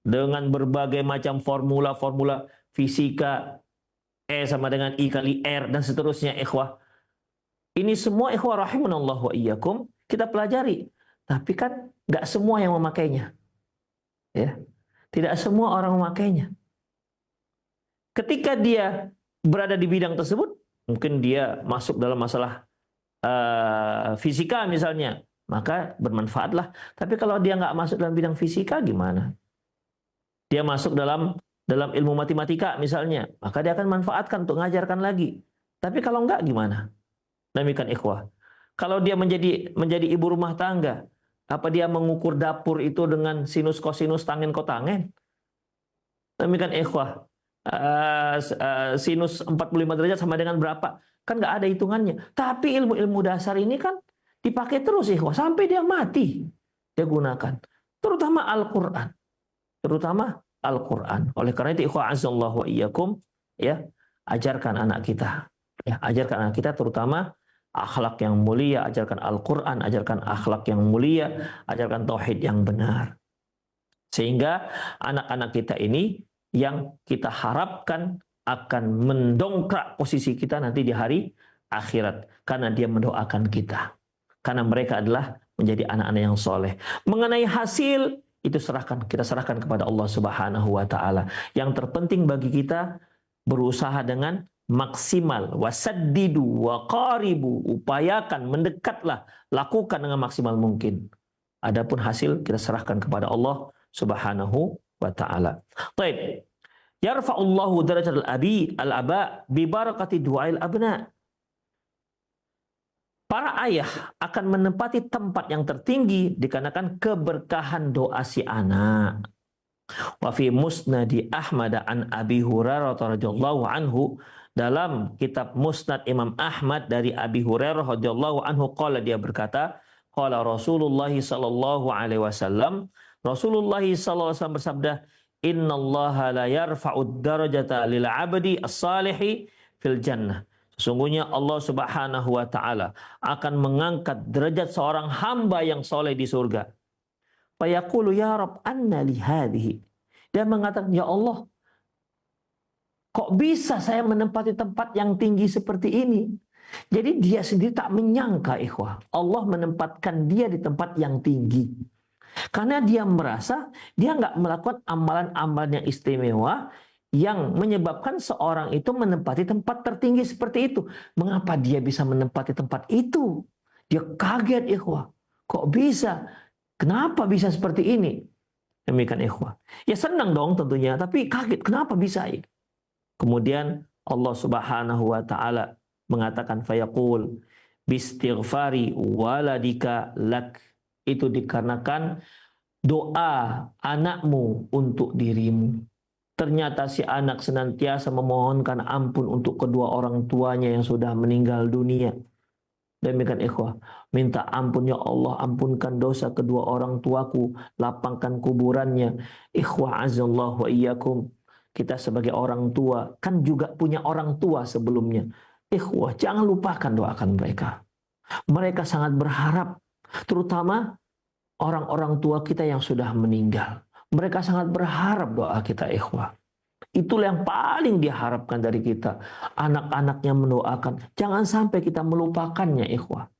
dengan berbagai macam formula-formula fisika, E sama dengan I kali R dan seterusnya ikhwah. Ini semua ikhwah rahimanallahu wa iyyakum kita pelajari. Tapi kan nggak semua yang memakainya. Ya. Tidak semua orang memakainya. Ketika dia berada di bidang tersebut, mungkin dia masuk dalam masalah fisika misalnya, maka bermanfaatlah. Tapi kalau dia nggak masuk dalam bidang fisika gimana? Dia masuk dalam ilmu matematika misalnya, maka dia akan manfaatkan untuk mengajarkan lagi. Tapi kalau enggak gimana? Demikian ikhwah. Kalau dia menjadi ibu rumah tangga, apa dia mengukur dapur itu dengan sinus kosinus tangen kotangen? Demikian ikhwah. Sinus 45 derajat sama dengan berapa? Kan nggak ada hitungannya. Tapi ilmu-ilmu dasar ini kan dipakai terus ikhwah sampai dia mati. Dia gunakan. Terutama Al-Qur'an. Terutama Al-Qur'an. Oleh karena itu ikhwah azallahu wa iyyakum, ya, ajarkan anak kita. Ya, ajarkan anak kita terutama akhlak yang mulia, ajarkan Al-Qur'an, ajarkan akhlak yang mulia, ajarkan tauhid yang benar. Sehingga anak-anak kita ini yang kita harapkan akan mendongkrak posisi kita nanti di hari akhirat. Karena dia mendoakan kita. Karena mereka adalah menjadi anak-anak yang soleh. Mengenai hasil, itu kita serahkan kepada Allah Subhanahu wa Ta'ala. Yang terpenting bagi kita berusaha dengan maksimal, wasaddidu wa qaribu, upayakan, mendekatlah, lakukan dengan maksimal mungkin. Adapun hasil kita serahkan kepada Allah Subhanahu wa Ta'ala. Baik. Yarfa'ullahu darajat al-aba bi barakati du'ail abna. Para ayah akan menempati tempat yang tertinggi dikarenakan keberkahan doa si anak. Wa fi musnadi Ahmad an Abi Hurairah radhiyallahu anhu, dalam kitab Musnad Imam Ahmad dari Abi Hurairah radhiyallahu anhu qala, dia berkata, qala Rasulullah sallallahu alaihi wasallam, Rasulullah sallallahu alaihi wasallam bersabda, innallaha la yarfa'ud darajata lil 'abdi as-salihi fil jannah. Sesungguhnya Allah Subhanahu wa Ta'ala akan mengangkat derajat seorang hamba yang soleh di surga. Fayaqulu ya Rabb anna li hadhihi. Dia mengatakan, ya Allah, kok bisa saya menempati tempat yang tinggi seperti ini? Jadi dia sendiri tak menyangka ikhwah, Allah menempatkan dia di tempat yang tinggi. Karena dia merasa dia nggak melakukan amalan-amalan yang istimewa yang menyebabkan seorang itu menempati tempat tertinggi seperti itu. Mengapa dia bisa menempati tempat itu? Dia kaget ikhwah. Kok bisa? Kenapa bisa seperti ini? Demikian ikhwah. Ya senang dong tentunya, tapi kaget. Kenapa bisa ini? Kemudian Allah Subhanahu wa Ta'ala mengatakan fayaqul bistighfari waladika lak. Itu dikarenakan doa anakmu untuk dirimu. Ternyata si anak senantiasa memohonkan ampun untuk kedua orang tuanya yang sudah meninggal dunia. Demikian ikhwah, minta ampun ya Allah, ampunkan dosa kedua orang tuaku, lapangkan kuburannya. Ikhwah azallahu wa iyyakum, kita sebagai orang tua kan juga punya orang tua sebelumnya. Ikhwah, jangan lupakan doakan mereka. Mereka sangat berharap, terutama orang-orang tua kita yang sudah meninggal. Mereka sangat berharap doa kita, ikhwah. Itulah yang paling diharapkan dari kita. Anak-anaknya mendoakan. Jangan sampai kita melupakannya, ikhwah.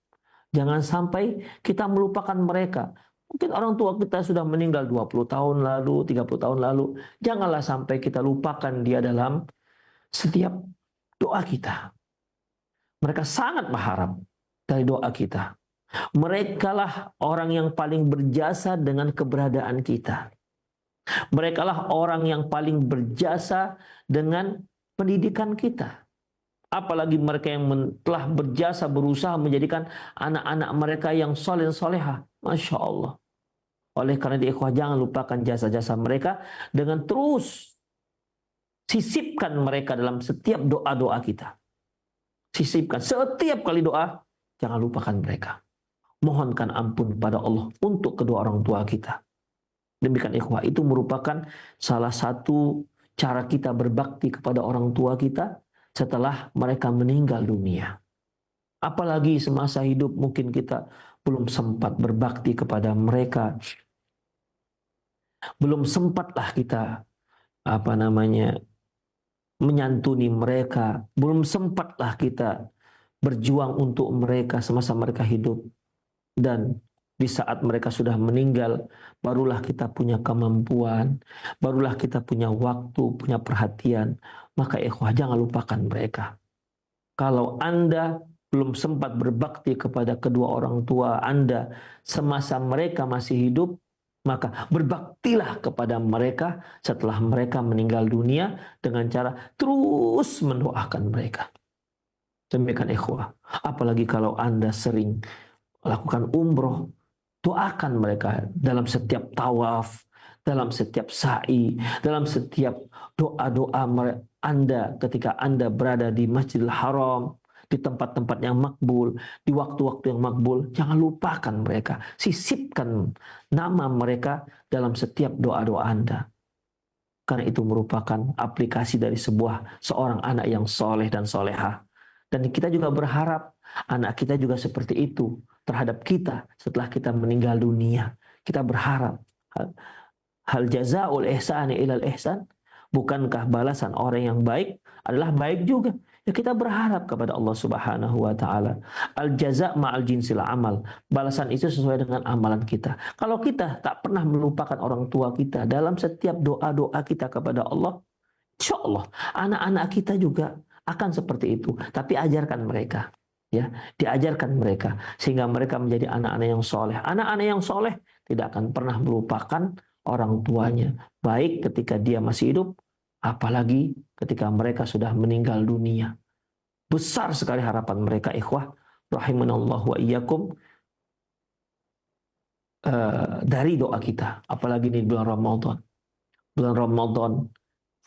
Jangan sampai kita melupakan mereka. Mungkin orang tua kita sudah meninggal 20 tahun lalu, 30 tahun lalu. Janganlah sampai kita lupakan dia dalam setiap doa kita. Mereka sangat berharap dari doa kita. Merekalah orang yang paling berjasa dengan keberadaan kita. Merekalah orang yang paling berjasa dengan pendidikan kita. Apalagi mereka yang telah berjasa berusaha menjadikan anak-anak mereka yang soleh soleha. Masya Allah. Oleh karena itu, ikhwah, jangan lupakan jasa-jasa mereka dengan terus sisipkan mereka dalam setiap doa-doa kita. Sisipkan setiap kali doa, jangan lupakan mereka. Mohonkan ampun pada Allah untuk kedua orang tua kita. Demikian, ikhwah, itu merupakan salah satu cara kita berbakti kepada orang tua kita setelah mereka meninggal dunia. Apalagi semasa hidup mungkin kita belum sempat berbakti kepada mereka. Belum sempatlah kita menyantuni mereka. Belum sempatlah kita berjuang untuk mereka semasa mereka hidup. Dan di saat mereka sudah meninggal, barulah kita punya kemampuan, barulah kita punya waktu, punya perhatian. Maka ikhwah, jangan lupakan mereka. Kalau Anda belum sempat berbakti kepada kedua orang tua Anda semasa mereka masih hidup, maka berbaktilah kepada mereka setelah mereka meninggal dunia dengan cara terus mendoakan mereka. Demikian, ikhwah. Apalagi kalau Anda sering melakukan umroh, doakan mereka dalam setiap tawaf, dalam setiap sa'i, dalam setiap doa-doa Anda ketika Anda berada di Masjidil Haram, di tempat-tempat yang makbul, di waktu-waktu yang makbul. Jangan lupakan mereka. Sisipkan nama mereka dalam setiap doa-doa Anda. Karena itu merupakan aplikasi dari seorang anak yang soleh dan soleha. Dan kita juga berharap anak kita juga seperti itu terhadap kita setelah kita meninggal dunia. Kita berharap hal jazaa'ul ihsani ilal ihsan, bukankah balasan orang yang baik adalah baik juga? Ya, kita berharap kepada Allah Subhanahu wa taala. Al jaza' ma'al jinsil amal. Balasan itu sesuai dengan amalan kita. Kalau kita tak pernah melupakan orang tua kita dalam setiap doa-doa kita kepada Allah, insya Allah anak-anak kita juga akan seperti itu. Tapi ajarkan mereka. Ya, diajarkan mereka sehingga mereka menjadi anak-anak yang soleh. Anak-anak yang soleh tidak akan pernah melupakan orang tuanya, baik ketika dia masih hidup, apalagi ketika mereka sudah meninggal dunia. Besar sekali harapan mereka, ikhwah, rahimanallah wa iyyakum, dari doa kita. Apalagi di bulan Ramadan. Bulan Ramadan,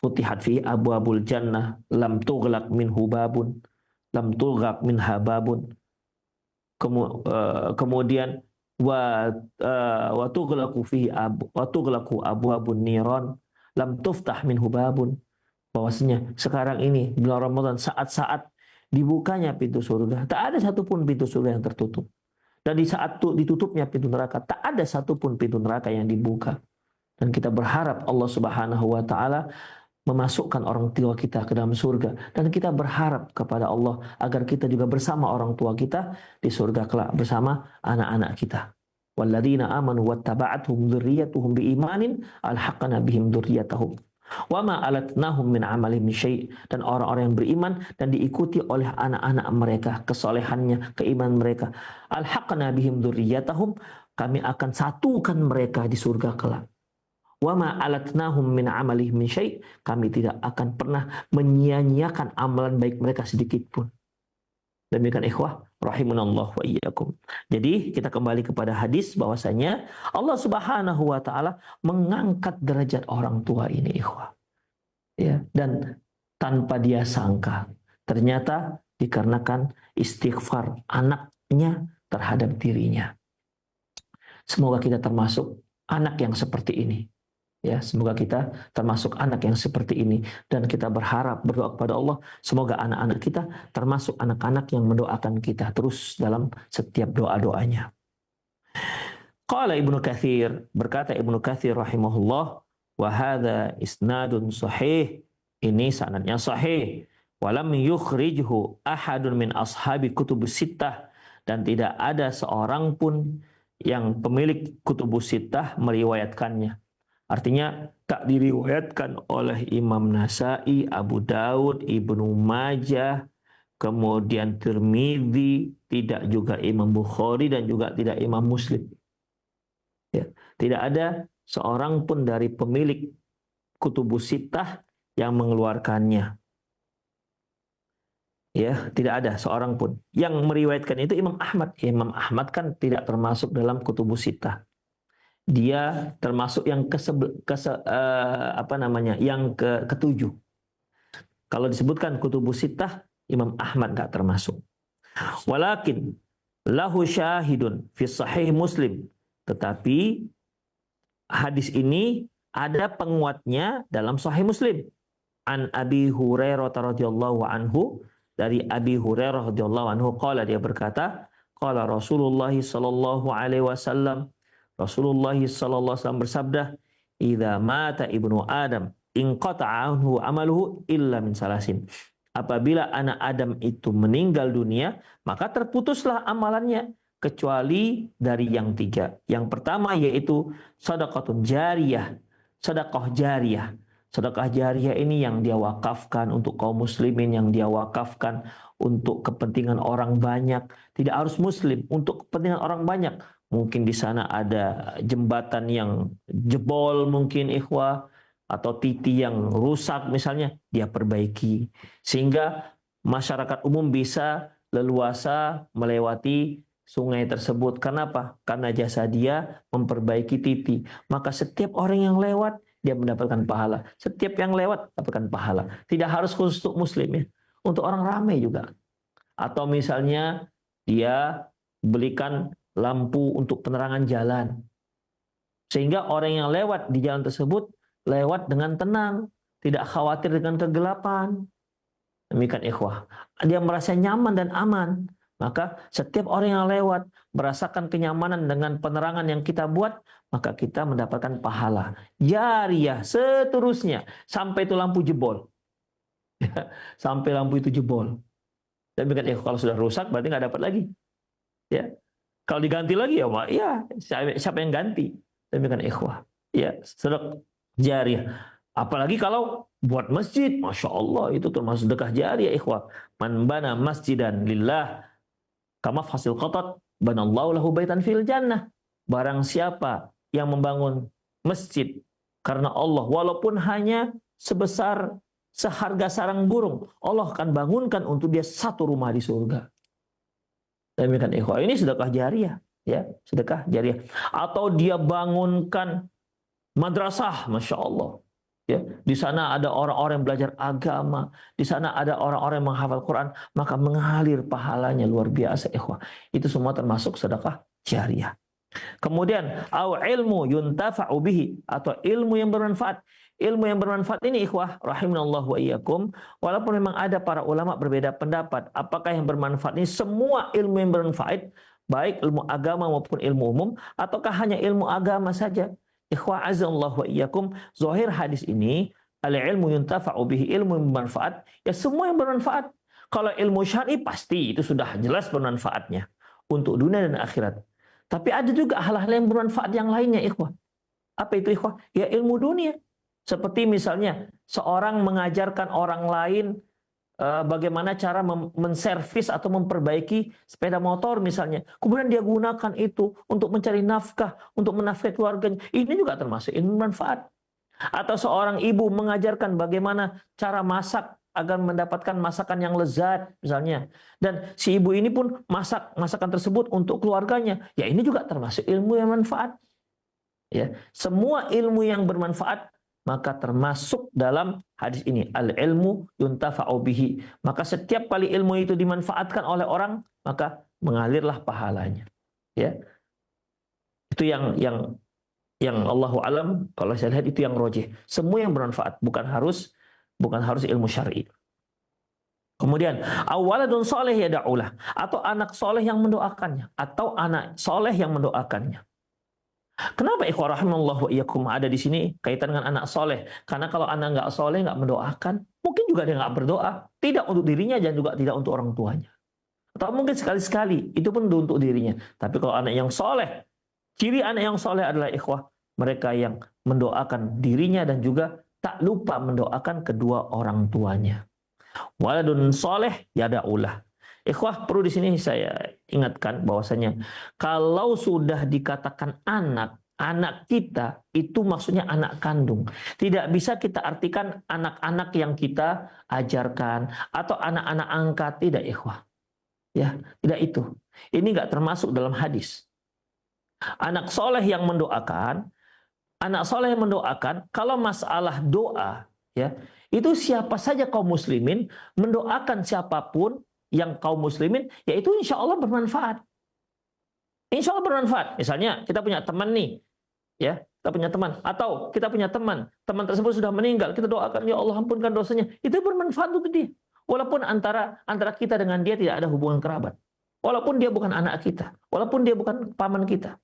futihat fi abwabul jannah, lam tughlaq minhu babun, lam tughlaq minha babun. Kemudian wa tughlaqu fihi wa tughlaqu abwabun niran, lam tuftah minhu babun. Bahwasanya sekarang ini bulan Ramadan, saat-saat dibukanya pintu surga, tak ada satupun pintu surga yang tertutup. Dan di saat ditutupnya pintu neraka, tak ada satupun pintu neraka yang dibuka. Dan kita berharap Allah Subhanahu wa taala memasukkan orang tua kita ke dalam surga. Dan kita berharap kepada Allah agar kita juga bersama orang tua kita di surga kelak bersama anak-anak kita. Walladzina amanu wattaba'athum dzurriyyatuhum biimanin alhaqna bihim dzurriyyatahum wa ma alatnahum min amalihim syai'. Dan orang-orang yang beriman dan diikuti oleh anak-anak mereka, kesolehannya, keimanan mereka, alhaqna bihim dzurriyyatahum, kami akan satukan mereka di surga kelak. Wa ma alatnahum min amalihim syai', kami tidak akan pernah menyia-nyiakan amalan baik mereka sedikit pun. Demikian, ikhwah, rahimanallah wa iyyakum. Jadi kita kembali kepada hadis bahwasanya Allah Subhanahu wa taala mengangkat derajat orang tua ini, ikhwah. Ya, dan tanpa dia sangka, ternyata dikarenakan istighfar anaknya terhadap dirinya. Semoga kita termasuk anak yang seperti ini. Ya, semoga kita termasuk anak yang seperti ini, dan kita berharap, berdoa kepada Allah semoga anak-anak kita termasuk anak-anak yang mendoakan kita terus dalam setiap doa-doanya. Qala Ibnu Katsir, berkata Ibnu Katsir rahimahullah, wa hadza isnadun sahih, ini sanadnya sahih, walam yukhrijhu ahadun min ashabi kutubus sittah, dan tidak ada seorang pun yang pemilik kutubus sittah meriwayatkannya. Artinya tak diriwayatkan oleh Imam Nasai, Abu Daud, Ibnu Majah, kemudian Tirmidzi, tidak juga Imam Bukhari, dan juga tidak Imam Muslim. Ya, tidak ada seorang pun dari pemilik kutubus sittah yang mengeluarkannya. Ya, tidak ada seorang pun yang meriwayatkan itu. Imam Ahmad. Imam Ahmad kan tidak termasuk dalam kutubus sittah. Dia termasuk yang ketujuh. Kalau disebutkan kutubus sittah, Imam Ahmad nggak termasuk. Walakin lahu syahidun fi sahih Muslim. Tetapi hadis ini ada penguatnya dalam sahih Muslim. An Abi Hurairah radhiyallahu anhu, dari Abi Hurairah radhiyallahu anhu, qala, dia berkata, qala Rasulullah sallallahu alaihi wasallam, Rasulullah sallallahu alaihi wasallam bersabda, "Idza mata ibnu Adam, inqata'a anhu amaluhu illa min salasin." Apabila anak Adam itu meninggal dunia, maka terputuslah amalannya kecuali dari yang tiga. Yang pertama yaitu sedekahun jariyah, sedekah jariyah. Sedekah jariyah ini yang dia wakafkan untuk kaum muslimin, yang dia wakafkan untuk kepentingan orang banyak, tidak harus muslim, untuk kepentingan orang banyak. Mungkin di sana ada jembatan yang jebol mungkin ikhwah, atau titi yang rusak misalnya, dia perbaiki sehingga masyarakat umum bisa leluasa melewati sungai tersebut. Kenapa? Karena jasa dia memperbaiki titi. Maka setiap orang yang lewat dia mendapatkan pahala. Setiap yang lewat dapatkan pahala. Tidak harus khusus untuk muslim ya, untuk orang ramai juga. Atau misalnya dia belikan lampu untuk penerangan jalan, sehingga orang yang lewat di jalan tersebut lewat dengan tenang, tidak khawatir dengan kegelapan. Demikian ikhwah, dia merasa nyaman dan aman. Maka setiap orang yang lewat merasakan kenyamanan dengan penerangan yang kita buat, maka kita mendapatkan pahala jariyah seterusnya sampai itu lampu jebol. Sampai lampu itu jebol. Demikian ikhwah, kalau sudah rusak berarti nggak dapat lagi. Ya. Kalau diganti lagi ya, Pak, ya siapa yang ganti? Demikian ikhwah. Ya, sedekah jariyah. Apalagi kalau buat masjid, masya Allah, itu termasuk sedekah jariyah ikhwah. Man bana masjidan lillah kama fasil qatat banallahu lahu baitan fil jannah. Barang siapa yang membangun masjid karena Allah, walaupun hanya sebesar seharga sarang burung, Allah akan bangunkan untuk dia satu rumah di surga. Demikian ikhwah, ini sedekah jariyah, ya, sedekah jariyah. Atau dia bangunkan madrasah, masya Allah, ya, di sana ada orang-orang yang belajar agama, di sana ada orang-orang yang menghafal Quran, maka mengalir pahalanya luar biasa ikhwah. Itu semua termasuk sedekah jariyah. Kemudian au ilmu yuntafa'u bihi, atau ilmu yang bermanfaat. Ilmu yang bermanfaat ini ikhwah rahimanallahu wa iyyakum, walaupun memang ada para ulama berbeda pendapat apakah yang bermanfaat ini semua ilmu yang bermanfaat, baik ilmu agama maupun ilmu umum, ataukah hanya ilmu agama saja. Ikhwah azallahu wa iyyakum, zahir hadis ini al ilmu yuntafa'u bihi, ilmu yang bermanfaat, ya semua yang bermanfaat. Kalau ilmu syar'i pasti itu sudah jelas bermanfaatnya untuk dunia dan akhirat. Tapi ada juga hal-hal yang bermanfaat yang lainnya ikhwah. Apa itu ikhwah? Ya ilmu dunia. Seperti misalnya seorang mengajarkan orang lain bagaimana cara menservis atau memperbaiki sepeda motor misalnya. Kemudian dia gunakan itu untuk mencari nafkah, untuk menafkahi keluarganya. Ini juga termasuk ilmu manfaat. Atau seorang ibu mengajarkan bagaimana cara masak agar mendapatkan masakan yang lezat misalnya. Dan si ibu ini pun masak masakan tersebut untuk keluarganya. Ya ini juga termasuk ilmu yang manfaat. Ya, semua ilmu yang bermanfaat maka termasuk dalam hadis ini al ilmu yuntafa'u bihi. Maka setiap kali ilmu itu dimanfaatkan oleh orang, maka mengalirlah pahalanya. Ya. Itu yang Yang Allahu alam, kalau saya lihat itu yang rojih. Semua yang bermanfaat, bukan harus ilmu syar'i. Kemudian awaladun soleh yada'ulah, atau anak soleh yang mendoakannya, atau anak soleh yang mendoakannya. Kenapa ikhwah rahimallahu wa iyyakum ada di sini kaitan dengan anak soleh? Karena kalau anak nggak soleh, nggak mendoakan, mungkin juga dia nggak berdoa, tidak untuk dirinya dan juga tidak untuk orang tuanya. Atau mungkin sekali-sekali, itu pun untuk dirinya. Tapi kalau anak yang soleh, ciri anak yang soleh adalah ikhwah, mereka yang mendoakan dirinya dan juga tak lupa mendoakan kedua orang tuanya. Waladun soleh yada'ulah. Ikhwah, perlu di sini saya ingatkan bahwasanya kalau sudah dikatakan anak kita itu maksudnya anak kandung. Tidak bisa kita artikan anak-anak yang kita ajarkan atau anak-anak angkat, tidak ikhwah. Ya, tidak itu. Ini nggak termasuk dalam hadis. Anak soleh yang mendoakan, kalau masalah doa, ya, itu siapa saja kaum muslimin mendoakan siapapun yang kaum muslimin, yaitu insya Allah bermanfaat. Insya Allah bermanfaat. Misalnya kita punya teman nih, ya, kita punya teman, atau kita punya teman tersebut sudah meninggal, kita doakan ya Allah ampunkan dosanya, itu bermanfaat untuk dia. Walaupun antara kita dengan dia tidak ada hubungan kerabat, walaupun dia bukan anak kita, walaupun dia bukan paman kita.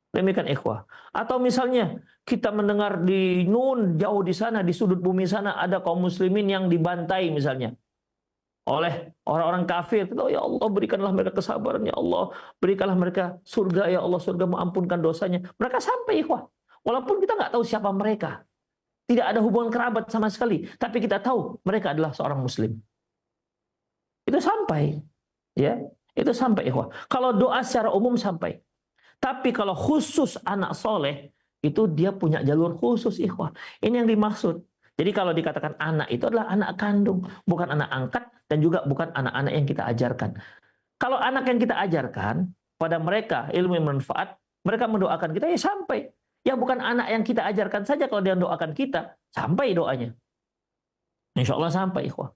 Demikian ikhwah. Atau misalnya kita mendengar di jauh di sana, di sudut bumi sana ada kaum muslimin yang dibantai misalnya oleh orang-orang kafir. Oh, ya Allah berikanlah mereka kesabaran, ya Allah berikanlah mereka surga, ya Allah surga mengampunkan dosanya. Mereka sampai ikhwah. Walaupun kita nggak tahu siapa mereka, tidak ada hubungan kerabat sama sekali, tapi kita tahu mereka adalah seorang muslim. Itu sampai, ya, itu sampai ikhwah. Kalau doa secara umum sampai. Tapi kalau khusus anak soleh, itu dia punya jalur khusus ikhwah. Ini yang dimaksud. Jadi kalau dikatakan anak itu adalah anak kandung, bukan anak angkat dan juga bukan anak-anak yang kita ajarkan. Kalau anak yang kita ajarkan pada mereka ilmu yang bermanfaat, mereka mendoakan kita, ya sampai. Ya bukan anak yang kita ajarkan saja, kalau dia mendoakan kita, sampai doanya. Insya Allah sampai ikhwah.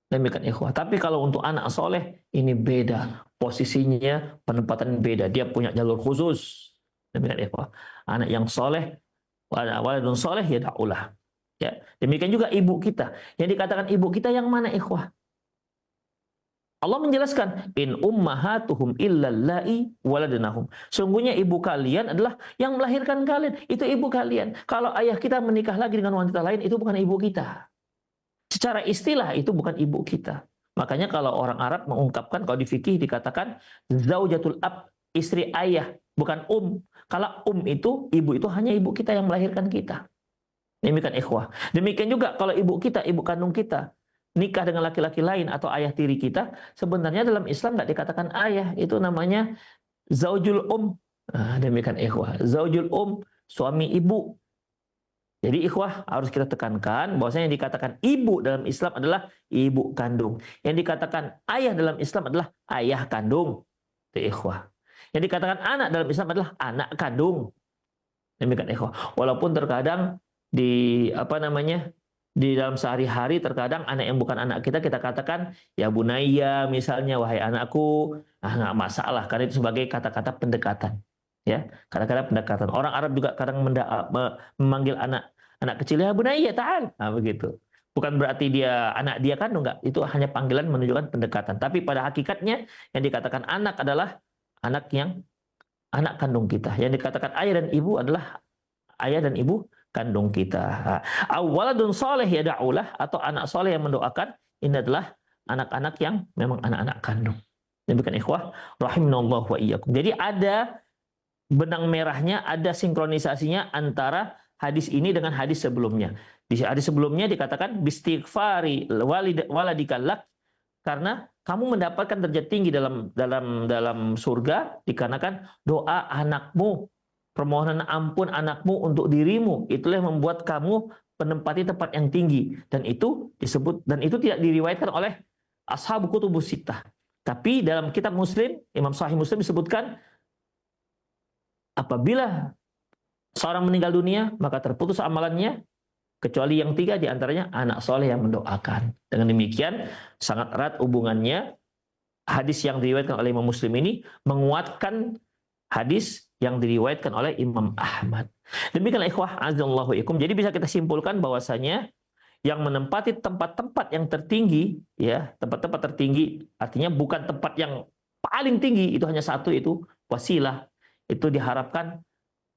Demikian ikhwah. Tapi kalau untuk anak soleh, ini beda. Posisinya, penempatan beda. Dia punya jalur khusus. Demikian ikhwah. Anak yang soleh, waladun soleh yada'ulah. Ya, demikian juga ibu kita. Yang dikatakan ibu kita yang mana ikhwah? Allah menjelaskan, in ummahatuhum illallai waladnahum. Sungguhnya ibu kalian adalah yang melahirkan kalian. Itu ibu kalian. Kalau ayah kita menikah lagi dengan wanita lain, itu bukan ibu kita. Secara istilah itu bukan ibu kita. Makanya kalau orang Arab mengungkapkan, kalau di fikih dikatakan zaujatul ab, istri ayah, bukan Kalau itu, ibu itu hanya ibu kita yang melahirkan kita. Demikian ikhwah. Demikian juga kalau ibu kita, ibu kandung kita, nikah dengan laki-laki lain atau ayah tiri kita, sebenarnya dalam Islam nggak dikatakan ayah, itu namanya zaujul demikian ikhwah. Zaujul suami ibu. Jadi ikhwah harus kita tekankan bahwasanya yang dikatakan ibu dalam Islam adalah ibu kandung. Yang dikatakan ayah dalam Islam adalah ayah kandung. Itu ikhwah. Yang dikatakan anak dalam Islam adalah anak kandung. Demikian ikhwah. Walaupun terkadang di dalam sehari-hari terkadang anak yang bukan anak kita katakan ya bunayya misalnya, wahai anakku, nggak masalah karena itu sebagai kata-kata pendekatan, ya, kata-kata pendekatan. Orang Arab juga kadang memanggil anak kecil ya bunayya ta'al, begitu. Bukan berarti dia anak dia kandung, enggak, itu hanya panggilan menunjukkan pendekatan. Tapi pada hakikatnya yang dikatakan anak adalah anak kandung kita. Yang dikatakan ayah dan ibu adalah ayah dan ibu kandung kita. Awaladun soleh yada'ulah, atau anak soleh yang mendoakan, ini adalah anak-anak yang memang anak-anak kandung. Demikian ikhwah rahimanallahu wa iyyakum. Jadi ada benang merahnya, ada sinkronisasinya antara hadis ini dengan hadis sebelumnya. Di hadis sebelumnya dikatakan bistighfari waladika lak, karena kamu mendapatkan derajat tinggi dalam surga dikarenakan doa anakmu, permohonan ampun anakmu untuk dirimu, itulah yang membuat kamu menempati tempat yang tinggi. Dan itu disebut, dan itu tidak diriwayatkan oleh ashab kutubus sittah. Tapi dalam kitab Muslim, Imam Sahih Muslim disebutkan apabila seorang meninggal dunia maka terputus amalannya kecuali yang 3 diantaranya anak soleh yang mendoakan. Dengan demikian sangat erat hubungannya hadis yang diriwayatkan oleh Imam Muslim ini menguatkan hadis yang diriwayatkan oleh Imam Ahmad. Demikianlah ikhwah azallahu ikum. Jadi bisa kita simpulkan bahwasanya yang menempati tempat-tempat yang tertinggi, ya, tempat-tempat tertinggi artinya bukan tempat yang paling tinggi, itu hanya satu, itu wasilah. Itu diharapkan,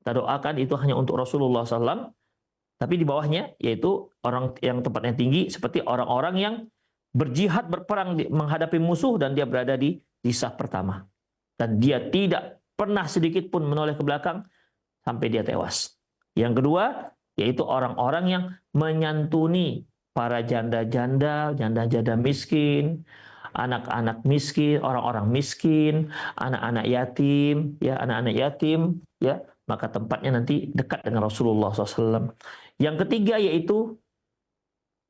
kita doakan itu hanya untuk Rasulullah SAW. Tapi di bawahnya yaitu orang yang tempatnya tinggi seperti orang-orang yang berjihad, berperang menghadapi musuh dan dia berada di saf pertama. Dan dia tidak pernah sedikit pun menoleh ke belakang sampai dia tewas. Yang kedua yaitu orang-orang yang menyantuni para janda-janda, janda-janda miskin, anak-anak miskin, orang-orang miskin, anak-anak yatim, ya, anak-anak yatim, ya, maka tempatnya nanti dekat dengan Rasulullah SAW. Yang ketiga yaitu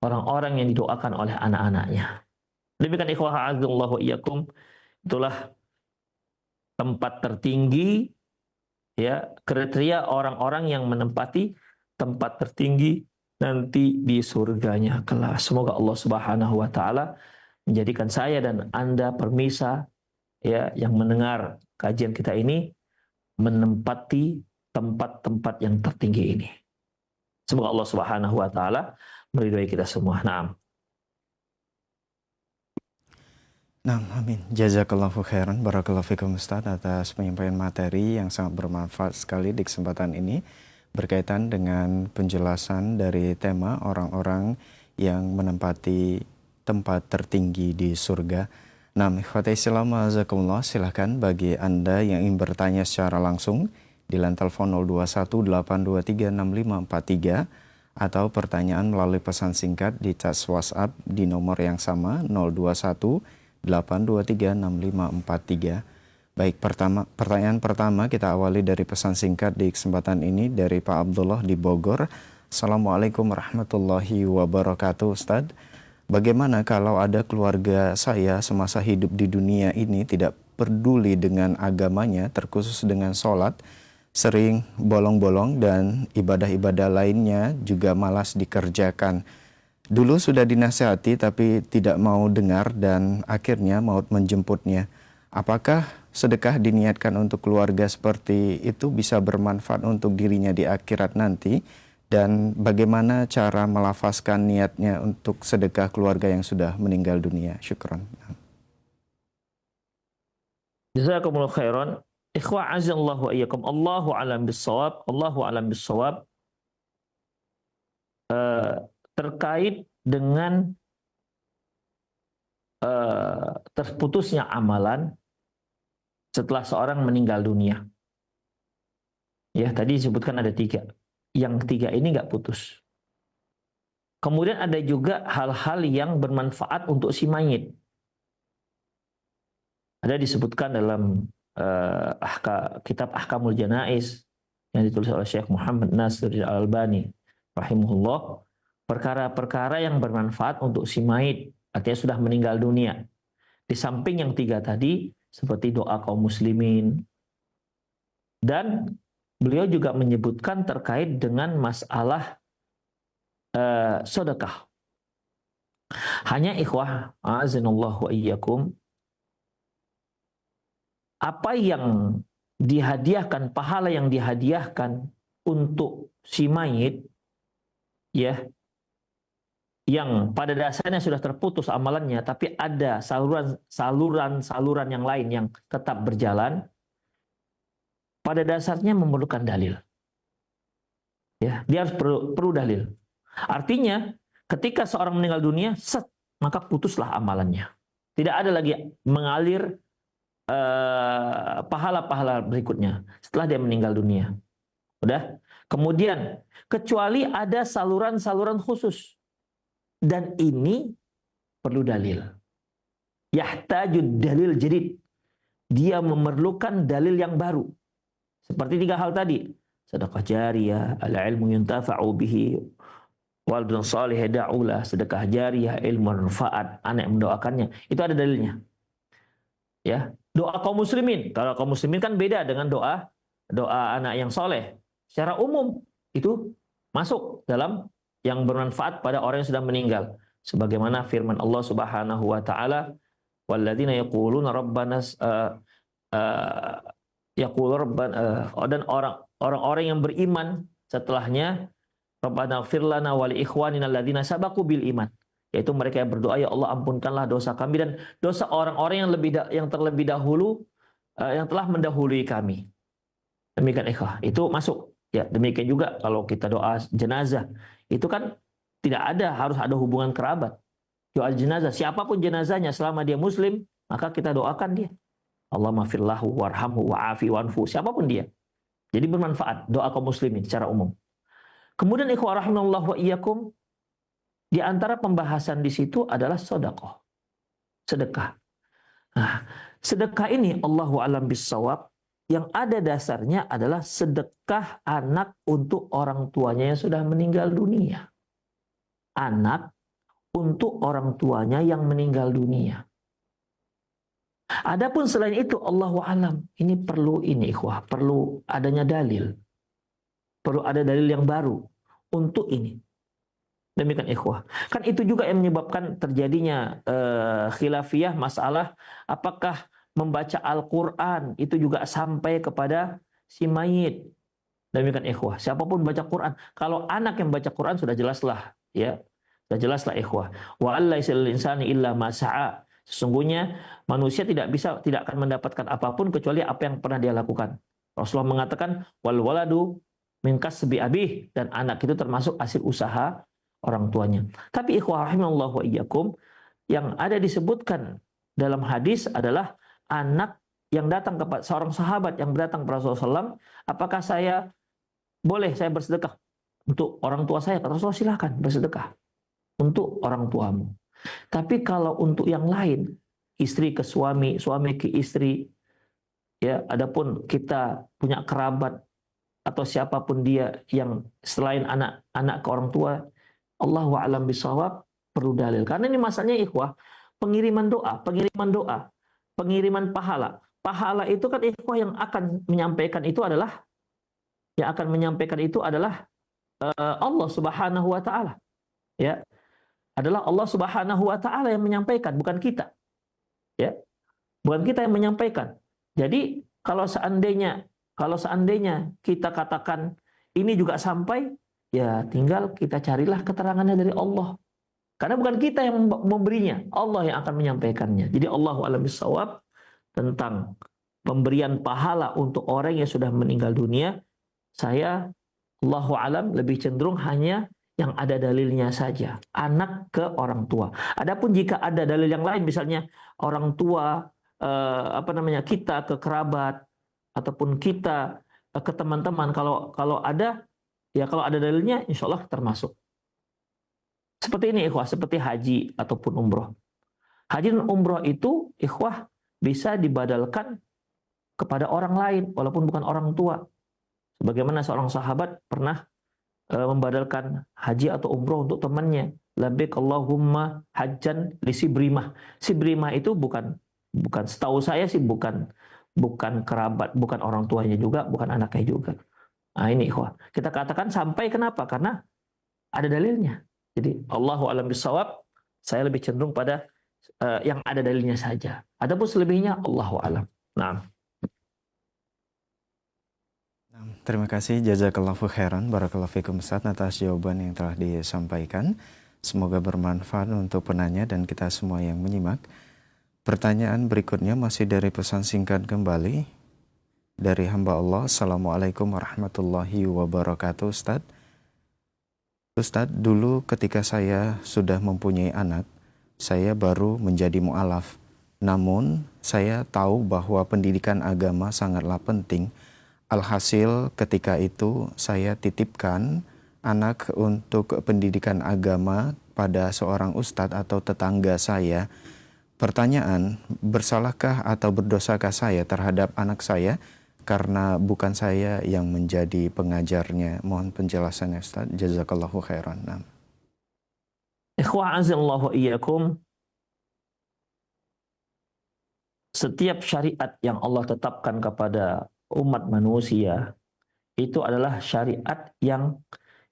orang-orang yang didoakan oleh anak-anaknya. Demikian ikhwah a'adzallahu wa iyyakum, itulah tempat tertinggi, ya, kriteria orang-orang yang menempati tempat tertinggi nanti di surganya kelak. Semoga Allah Subhanahu wa taala menjadikan saya dan Anda permisa, ya, yang mendengar kajian kita ini menempati tempat-tempat yang tertinggi ini. Semoga Allah Subhanahu wa taala meridhai kita semua. Naam. Nah, amin. Jazakallahu khairan. Barakallahu fikum Ustaz atas penyampaian materi yang sangat bermanfaat sekali di kesempatan ini berkaitan dengan penjelasan dari tema orang-orang yang menempati tempat tertinggi di surga. Nah, ikhwati Islam azakumullah, silahkan bagi Anda yang ingin bertanya secara langsung di line telepon 0218236543 atau pertanyaan melalui pesan singkat di chat WhatsApp di nomor yang sama 0218236543. Baik, pertanyaan pertama kita awali dari pesan singkat di kesempatan ini dari Pak Abdullah di Bogor. Assalamualaikum warahmatullahi wabarakatuh Ustadz. Bagaimana kalau ada keluarga saya semasa hidup di dunia ini tidak peduli dengan agamanya, terkhusus dengan sholat, sering bolong-bolong dan ibadah-ibadah lainnya juga malas dikerjakan. Dulu sudah dinasihati tapi tidak mau dengar dan akhirnya maut menjemputnya. Apakah sedekah diniatkan untuk keluarga seperti itu bisa bermanfaat untuk dirinya di akhirat nanti? Dan bagaimana cara melafazkan niatnya untuk sedekah keluarga yang sudah meninggal dunia? Syukran. Jazakumullah khairan. Ikhwa azallahu wa iyyakum. Allahu alam bissawab. Allahu alam bissawab. Terkait dengan terputusnya amalan setelah seorang meninggal dunia. Ya, tadi disebutkan ada 3. Yang 3 ini nggak putus. Kemudian ada juga hal-hal yang bermanfaat untuk si mayit. Ada disebutkan dalam kitab Ahkamul Janaiz yang ditulis oleh Syekh Muhammad Nasir Al-Albani rahimahullah, perkara-perkara yang bermanfaat untuk si mayit, artinya sudah meninggal dunia. Di samping yang 3 tadi, seperti doa kaum muslimin. Dan beliau juga menyebutkan terkait dengan masalah sedekah. Hanya ikhwah, a'azinallahu wa iyyakum, apa yang dihadiahkan, pahala yang dihadiahkan untuk si mayit, ya, yang pada dasarnya sudah terputus amalannya, tapi ada saluran yang lain yang tetap berjalan, pada dasarnya memerlukan dalil. Ya, dia harus perlu dalil. Artinya, ketika seorang meninggal dunia, maka putuslah amalannya. Tidak ada lagi mengalir pahala-pahala berikutnya setelah dia meninggal dunia. Udah? Kemudian, kecuali ada saluran-saluran khusus. Dan ini perlu dalil. Yahtajud dalil jadid. Dia memerlukan dalil yang baru. Seperti 3 hal tadi. Sedekah jariyah, al-ilmu yuntafa'u bihi, waladun salih da'ulah, sedekah jariyah, ilmu manfaat, anak yang mendoakannya. Itu ada dalilnya. Ya, doa kaum muslimin. Kalau kaum muslimin kan beda dengan doa anak yang soleh. Secara umum itu masuk dalam yang bermanfaat pada orang yang sudah meninggal. Sebagaimana firman Allah Subhanahu wa taala, walladzina yaquluna rabbana yaqul rabbana, dan orang-orang yang beriman setelahnya, Rabbana ighfir lana wa li ikhwanina alladzina sabaqu bil iman. Yaitu mereka yang berdoa, ya Allah ampunkanlah dosa kami dan dosa orang-orang yang terlebih dahulu yang telah mendahului kami. Demikian ikhwah. Itu masuk. Ya, demikian juga kalau kita doa jenazah, itu kan tidak harus ada hubungan kerabat. Doa jenazah, siapapun jenazahnya selama dia muslim, maka kita doakan dia. Allahumma firlahu warhamhu wa'afi wanfu, siapapun dia. Jadi bermanfaat doa kaum muslimin secara umum. Kemudian ikhwah rahimallahu wa iyyakum, di antara pembahasan di situ adalah sedekah. Sedekah. Nah, sedekah ini Allahu a'lam bissawab, yang ada dasarnya adalah sedekah anak untuk orang tuanya yang sudah meninggal dunia. Anak untuk orang tuanya yang meninggal dunia. Adapun selain itu, Allahu a'lam, ini perlu ikhwah, perlu adanya dalil. Perlu ada dalil yang baru untuk ini. Demikian ikhwah. Kan itu juga yang menyebabkan terjadinya khilafiyah masalah apakah membaca Al-Quran itu juga sampai kepada si mayit. Demikian ikhwah. Siapapun baca Quran. Kalau anak yang baca Quran sudah jelaslah, ya. Sudah jelaslah ikhwah. Wa allaisa lil insani illa ma sa'a. Sesungguhnya manusia tidak akan mendapatkan apapun kecuali apa yang pernah dia lakukan. Rasulullah mengatakan wal waladu min kasbi abih, dan anak itu termasuk hasil usaha orang tuanya. Tapi ikhwah rahimallahu wa iyyakum, yang ada disebutkan dalam hadis adalah anak yang datang kepada seorang sahabat yang datang kepada Rasulullah SAW, apakah saya bersedekah untuk orang tua saya? Kata Rasulullah, silakan bersedekah untuk orang tuamu. Tapi kalau untuk yang lain, istri ke suami, suami ke istri, ya, adapun kita punya kerabat atau siapapun dia yang selain anak ke orang tua, Allahu a'lam bishawab, perlu dalil. Karena ini masalahnya ikhwah, pengiriman doa, pengiriman pahala. Pahala itu kan ikhwah yang akan menyampaikan itu adalah Allah Subhanahu wa taala. Ya. Adalah Allah Subhanahu wa taala yang menyampaikan, bukan kita. Ya. Bukan kita yang menyampaikan. Jadi kalau seandainya kita katakan ini juga sampai, ya tinggal kita carilah keterangannya dari Allah. Karena bukan kita yang memberinya, Allah yang akan menyampaikannya. Jadi Allahu a'lam bishawab tentang pemberian pahala untuk orang yang sudah meninggal dunia, saya Allahu a'lam lebih cenderung hanya yang ada dalilnya saja, anak ke orang tua. Adapun jika ada dalil yang lain, misalnya orang tua kita ke kerabat ataupun kita ke teman-teman, kalau ada dalilnya, insya Allah termasuk. Seperti ini ikhwah, seperti haji ataupun umroh. Haji dan umroh itu ikhwah bisa dibadalkan kepada orang lain walaupun bukan orang tua. Sebagaimana seorang sahabat pernah membadalkan haji atau umroh untuk temannya. Labbaik Allahumma hajjan li Sibrimah. Sibrimah itu bukan setahu saya sih bukan kerabat, bukan orang tuanya juga, bukan anaknya juga. Nah ini ikhwah. Kita katakan sampai, kenapa? Karena ada dalilnya. Jadi Allahu a'lam bishawab, saya lebih cenderung pada yang ada dalilnya saja. Adapun selebihnya Allahu a'lam. Nah. Terima kasih, jazakallahu khairan, barakallahu fikum Ustaz atas jawaban yang telah disampaikan. Semoga bermanfaat untuk penanya dan kita semua yang menyimak. Pertanyaan berikutnya masih dari pesan singkat kembali dari hamba Allah. Assalamualaikum warahmatullahi wabarakatuh. Ustaz, dulu ketika saya sudah mempunyai anak, saya baru menjadi mu'alaf. Namun saya tahu bahwa pendidikan agama sangatlah penting. Alhasil ketika itu saya titipkan anak untuk pendidikan agama pada seorang ustadz atau tetangga saya. Pertanyaan, bersalahkah atau berdosakah saya terhadap anak saya karena bukan saya yang menjadi pengajarnya? Mohon penjelasannya Ustaz. Jazakallahu khairan. Ikhwah azallahu iyyakum. Setiap syariat yang Allah tetapkan kepada umat manusia itu adalah syariat yang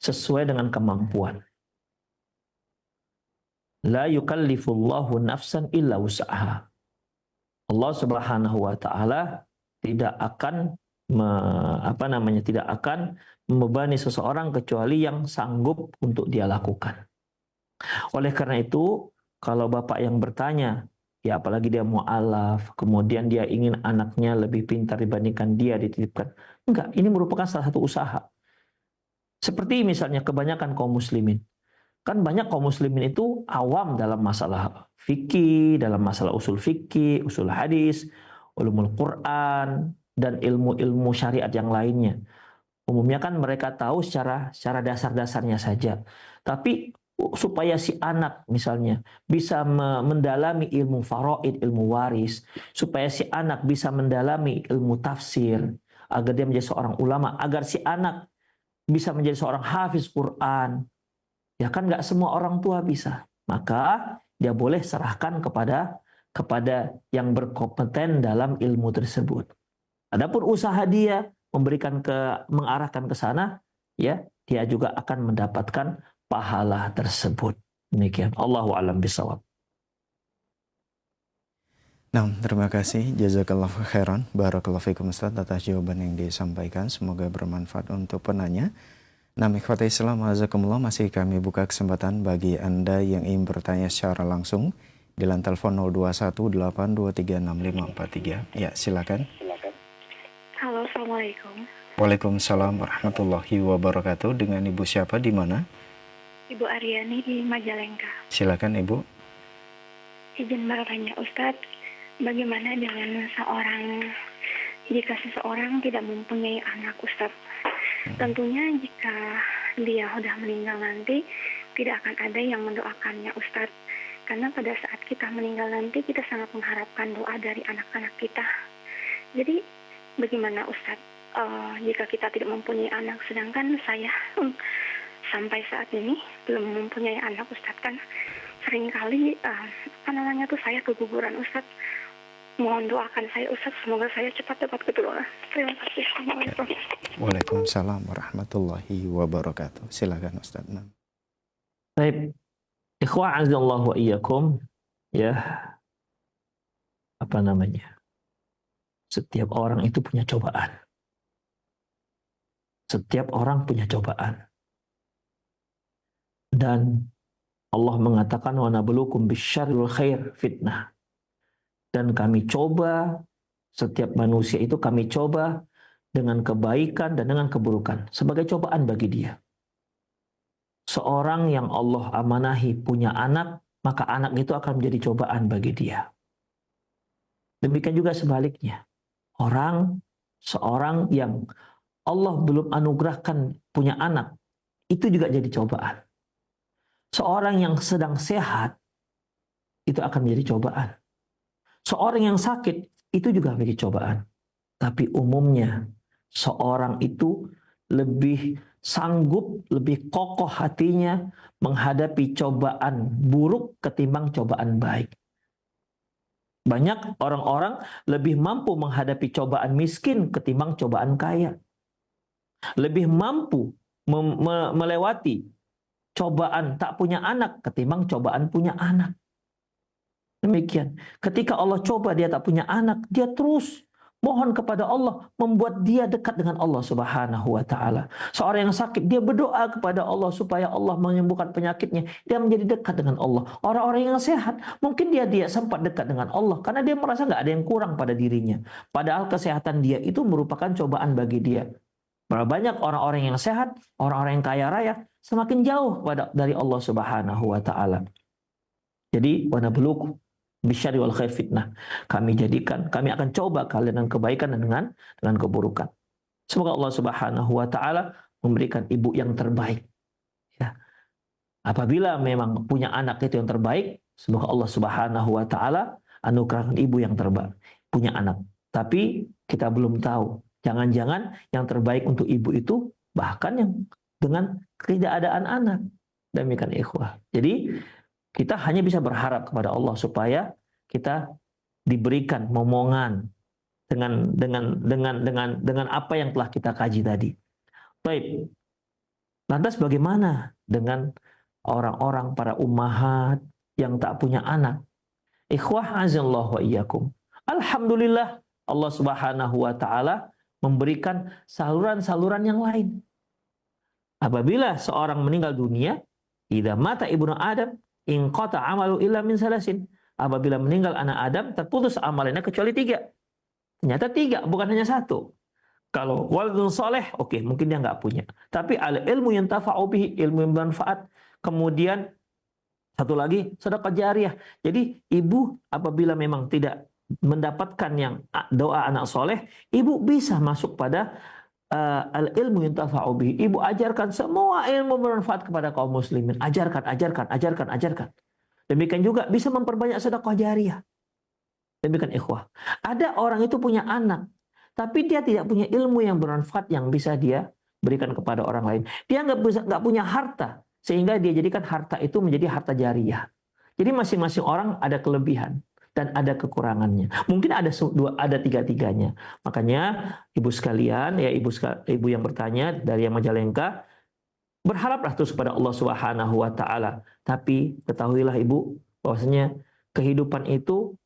sesuai dengan kemampuan. La yukallifullahu nafsan illa wus'aha. Allah Subhanahu wa taala tidak akan tidak akan membebani seseorang kecuali yang sanggup untuk dia lakukan. Oleh karena itu, kalau bapak yang bertanya, ya apalagi dia mu'alaf, kemudian dia ingin anaknya lebih pintar dibandingkan dia dititipkan. Enggak, ini merupakan salah satu usaha. Seperti misalnya kebanyakan kaum muslimin. Kan banyak kaum muslimin itu awam dalam masalah fikih, dalam masalah usul fikih, usul hadis, ulumul Quran, dan ilmu-ilmu syariat yang lainnya. Umumnya kan mereka tahu secara dasar-dasarnya saja. Tapi supaya si anak misalnya bisa mendalami ilmu faraid, ilmu waris, supaya si anak bisa mendalami ilmu tafsir, agar dia menjadi seorang ulama, agar si anak bisa menjadi seorang hafiz Quran. Ya kan nggak semua orang tua bisa. Maka dia boleh serahkan kepada yang berkompeten dalam ilmu tersebut. Adapun usaha dia mengarahkan ke sana, ya dia juga akan mendapatkan pahala tersebut. Demikian. Allahu a'lam bishawab. Nah, terima kasih. Jazakallahu khairan. Barakallahu fikum Ustaz atas jawaban yang disampaikan. Semoga bermanfaat untuk penanya. Nah, ikhwati Islam, azakumullah, masih kami buka kesempatan bagi Anda yang ingin bertanya secara langsung di line telepon 0218236543. Ya, silakan. Halo, Assalamualaikum. Waalaikumsalam warahmatullahi wabarakatuh. Dengan Ibu siapa, di mana? Ibu Aryani di Majalengka. Silakan Ibu. Izin bertanya Ustadz, bagaimana dengan jika seseorang tidak mempunyai anak Ustadz? Tentunya jika dia sudah meninggal nanti, tidak akan ada yang mendoakannya Ustadz. Karena pada saat kita meninggal nanti, kita sangat mengharapkan doa dari anak-anak kita. Jadi, bagaimana Ustadz jika kita tidak mempunyai anak, sedangkan saya sampai saat ini belum mempunyai anak Ustadz, kan seringkali saya keguguran Ustadz. Mohon doakan saya Ustadz, semoga saya cepat dapat keturunan. Terima kasih. Assalamualaikum. Waalaikumsalam warahmatullahi wabarakatuh. Silakan Ustadz. Baik. Ikhwa azallahu wa iyyakum, ya. Setiap orang itu punya cobaan. Setiap orang punya cobaan. Dan Allah mengatakan wa nabluukum bisyarri wal khair fitnah. Dan kami coba, setiap manusia itu kami coba dengan kebaikan dan dengan keburukan sebagai cobaan bagi dia. Seorang yang Allah amanahi punya anak, maka anak itu akan menjadi cobaan bagi dia. Demikian juga sebaliknya. Seorang yang Allah belum anugerahkan punya anak, itu juga jadi cobaan. Seorang yang sedang sehat, itu akan menjadi cobaan. Seorang yang sakit, itu juga menjadi cobaan. Tapi umumnya, seorang itu lebih sanggup, lebih kokoh hatinya menghadapi cobaan buruk ketimbang cobaan baik. Banyak orang-orang lebih mampu menghadapi cobaan miskin ketimbang cobaan kaya. Lebih mampu melewati cobaan tak punya anak ketimbang cobaan punya anak. Demikian. Ketika Allah coba dia tak punya anak, dia terus mohon kepada Allah, membuat dia dekat dengan Allah Subhanahu wa taala. Seorang yang sakit, dia berdoa kepada Allah supaya Allah menyembuhkan penyakitnya. Dia menjadi dekat dengan Allah. Orang-orang yang sehat, mungkin dia sempat dekat dengan Allah karena dia merasa nggak ada yang kurang pada dirinya. Padahal kesehatan dia itu merupakan cobaan bagi dia. Berapa banyak orang-orang yang sehat, orang-orang yang kaya raya, semakin jauh dari Allah Subhanahu wa taala. Jadi, wa nabluukum bisyarri wal khair fitnah. Kami akan coba kalian dengan kebaikan dan dengan keburukan. Semoga Allah Subhanahu wa taala memberikan ibu yang terbaik. Ya. Apabila memang punya anak itu yang terbaik, semoga Allah Subhanahu wa taala anugerahkan ibu yang terbaik, punya anak. Tapi kita belum tahu. Jangan-jangan yang terbaik untuk ibu itu bahkan yang dengan ketidakadaan anak. Demikian ikhwah. Jadi kita hanya bisa berharap kepada Allah supaya kita diberikan momongan dengan apa yang telah kita kaji tadi. Baik. Lantas bagaimana dengan orang-orang para ummahat yang tak punya anak? Ikhwah azallahu wa iyyakum. Alhamdulillah Allah Subhanahu wa taala memberikan saluran-saluran yang lain. Apabila seorang meninggal dunia, idza mata ibnu Adam inqata amalu illa min salasin. Apabila meninggal anak Adam, terputus amalannya kecuali 3. Ternyata 3, bukan hanya 1. Kalau waladun soleh, oke, mungkin dia nggak punya. Tapi al ilmu yang tafa'u bihi, ilmu yang bermanfaat. Kemudian satu lagi, sedekah jariyah. Jadi ibu apabila memang tidak mendapatkan yang doa anak soleh, ibu bisa masuk pada al ilmu yang tafa'u bihi. Ibu ajarkan semua ilmu bermanfaat kepada kaum muslimin. Ajarkan. Demikian juga bisa memperbanyak sedekah jariyah. Demikian ikhwah. Ada orang itu punya anak, tapi dia tidak punya ilmu yang bermanfaat yang bisa dia berikan kepada orang lain. Dia nggak punya harta, sehingga dia jadikan harta itu menjadi harta jariyah. Jadi masing-masing orang ada kelebihan dan ada kekurangannya. Mungkin ada 3-tiganya. Makanya ibu sekalian, ya ibu yang bertanya dari yang Majalengka, berharaplah terus kepada Allah Subhanahu wa taala. Tapi ketahuilah ibu bahwasanya kehidupan itu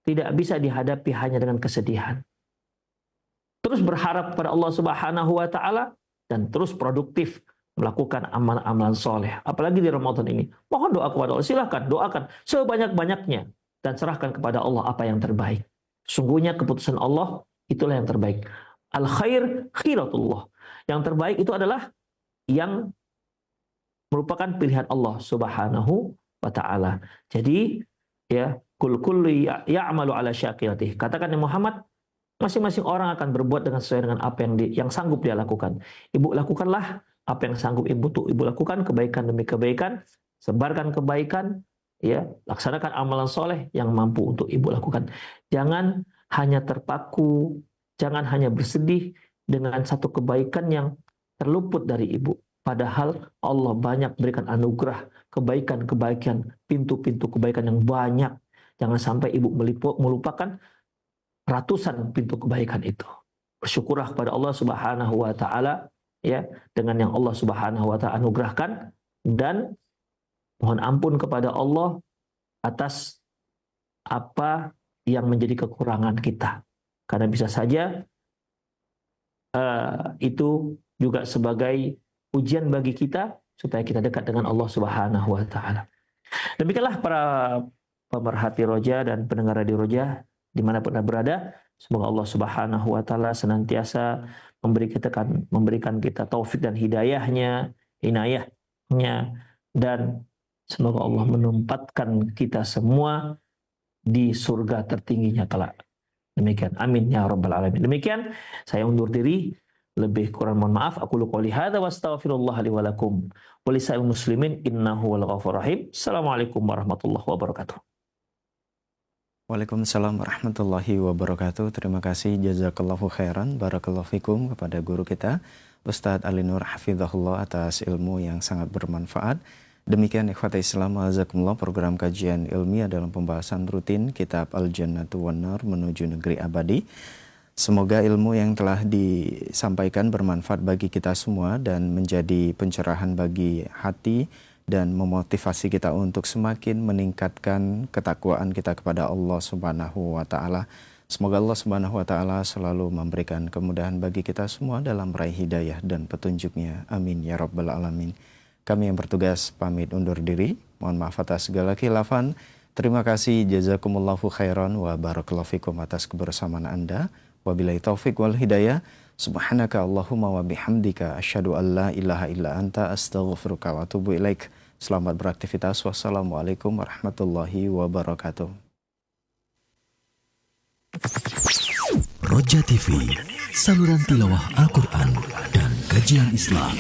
tidak bisa dihadapi hanya dengan kesedihan. Terus berharap kepada Allah Subhanahu wa taala dan terus produktif melakukan amalan-amalan soleh. Apalagi di Ramadan ini. Mohon doa kepada Allah. Silakan doakan sebanyak-banyaknya dan serahkan kepada Allah apa yang terbaik. Sungguhnya keputusan Allah itulah yang terbaik. Al khair khiratullah. Yang terbaik itu adalah yang merupakan pilihan Allah Subhanahu wa taala. Jadi ya kullu ya'malu ala syakilatihi. Katakan ya Muhammad, masing-masing orang akan berbuat dengan sesuai dengan apa yang sanggup dia lakukan. Ibu lakukanlah apa yang sanggup ibu lakukan, kebaikan demi kebaikan, sebarkan kebaikan, ya, laksanakan amalan soleh yang mampu untuk ibu lakukan. Jangan hanya terpaku, jangan hanya bersedih dengan satu kebaikan yang terluput dari ibu. Padahal Allah banyak berikan anugerah, kebaikan-kebaikan, pintu-pintu kebaikan yang banyak. Jangan sampai ibu melupakan ratusan pintu kebaikan itu. Bersyukurlah kepada Allah Subhanahu wa taala ya dengan yang Allah Subhanahu wa taala anugerahkan, dan mohon ampun kepada Allah atas apa yang menjadi kekurangan kita. Karena bisa saja itu juga sebagai ujian bagi kita supaya kita dekat dengan Allah Subhanahu wa taala. Demikianlah para pemerhati Roja dan pendengar Radio Roja dimanapun Anda berada, semoga Allah Subhanahu wa taala senantiasa memberikan kita taufik dan inayahnya, dan semoga Allah menempatkan kita semua di surga tertingginya kelak. Demikian, amin ya rabbal alamin. Demikian saya undur diri, lebih kurang mohon maaf. Aku qouli hadza wa astaghfirullah li wa lakum wa lisa'il muslimin innahu wal ghafurur rahim. Assalamualaikum warahmatullahi wabarakatuh. Waalaikumsalam warahmatullahi wabarakatuh. Terima kasih, jazakallahu khairan, barakallahu fikum kepada guru kita Ustadz Ali Nur Hafizahullah atas ilmu yang sangat bermanfaat. Demikian ikhwata Islam azakumullah, program kajian ilmiah dalam pembahasan rutin kitab Al-Jannatu wan Nar menuju negeri abadi. Semoga ilmu yang telah disampaikan bermanfaat bagi kita semua dan menjadi pencerahan bagi hati dan memotivasi kita untuk semakin meningkatkan ketakwaan kita kepada Allah Subhanahu wa taala. Semoga Allah Subhanahu wa taala selalu memberikan kemudahan bagi kita semua dalam meraih hidayah dan petunjuknya. Amin ya rabbal alamin. Kami yang bertugas pamit undur diri. Mohon maaf atas segala khilafan. Terima kasih, jazakumullahu khairan wa barakallahu fikum atas kebersamaan Anda. Wabillahi taufik wal hidayah. Subhanaka Allahumma wa bihamdika asyhadu an la ilaha illa anta astaghfiruka wa atubu ilaik. Selamat beraktivitas. Wassalamualaikum warahmatullahi wabarakatuh. Roja TV, saluran tilawah Al-Quran dan kajian Islam.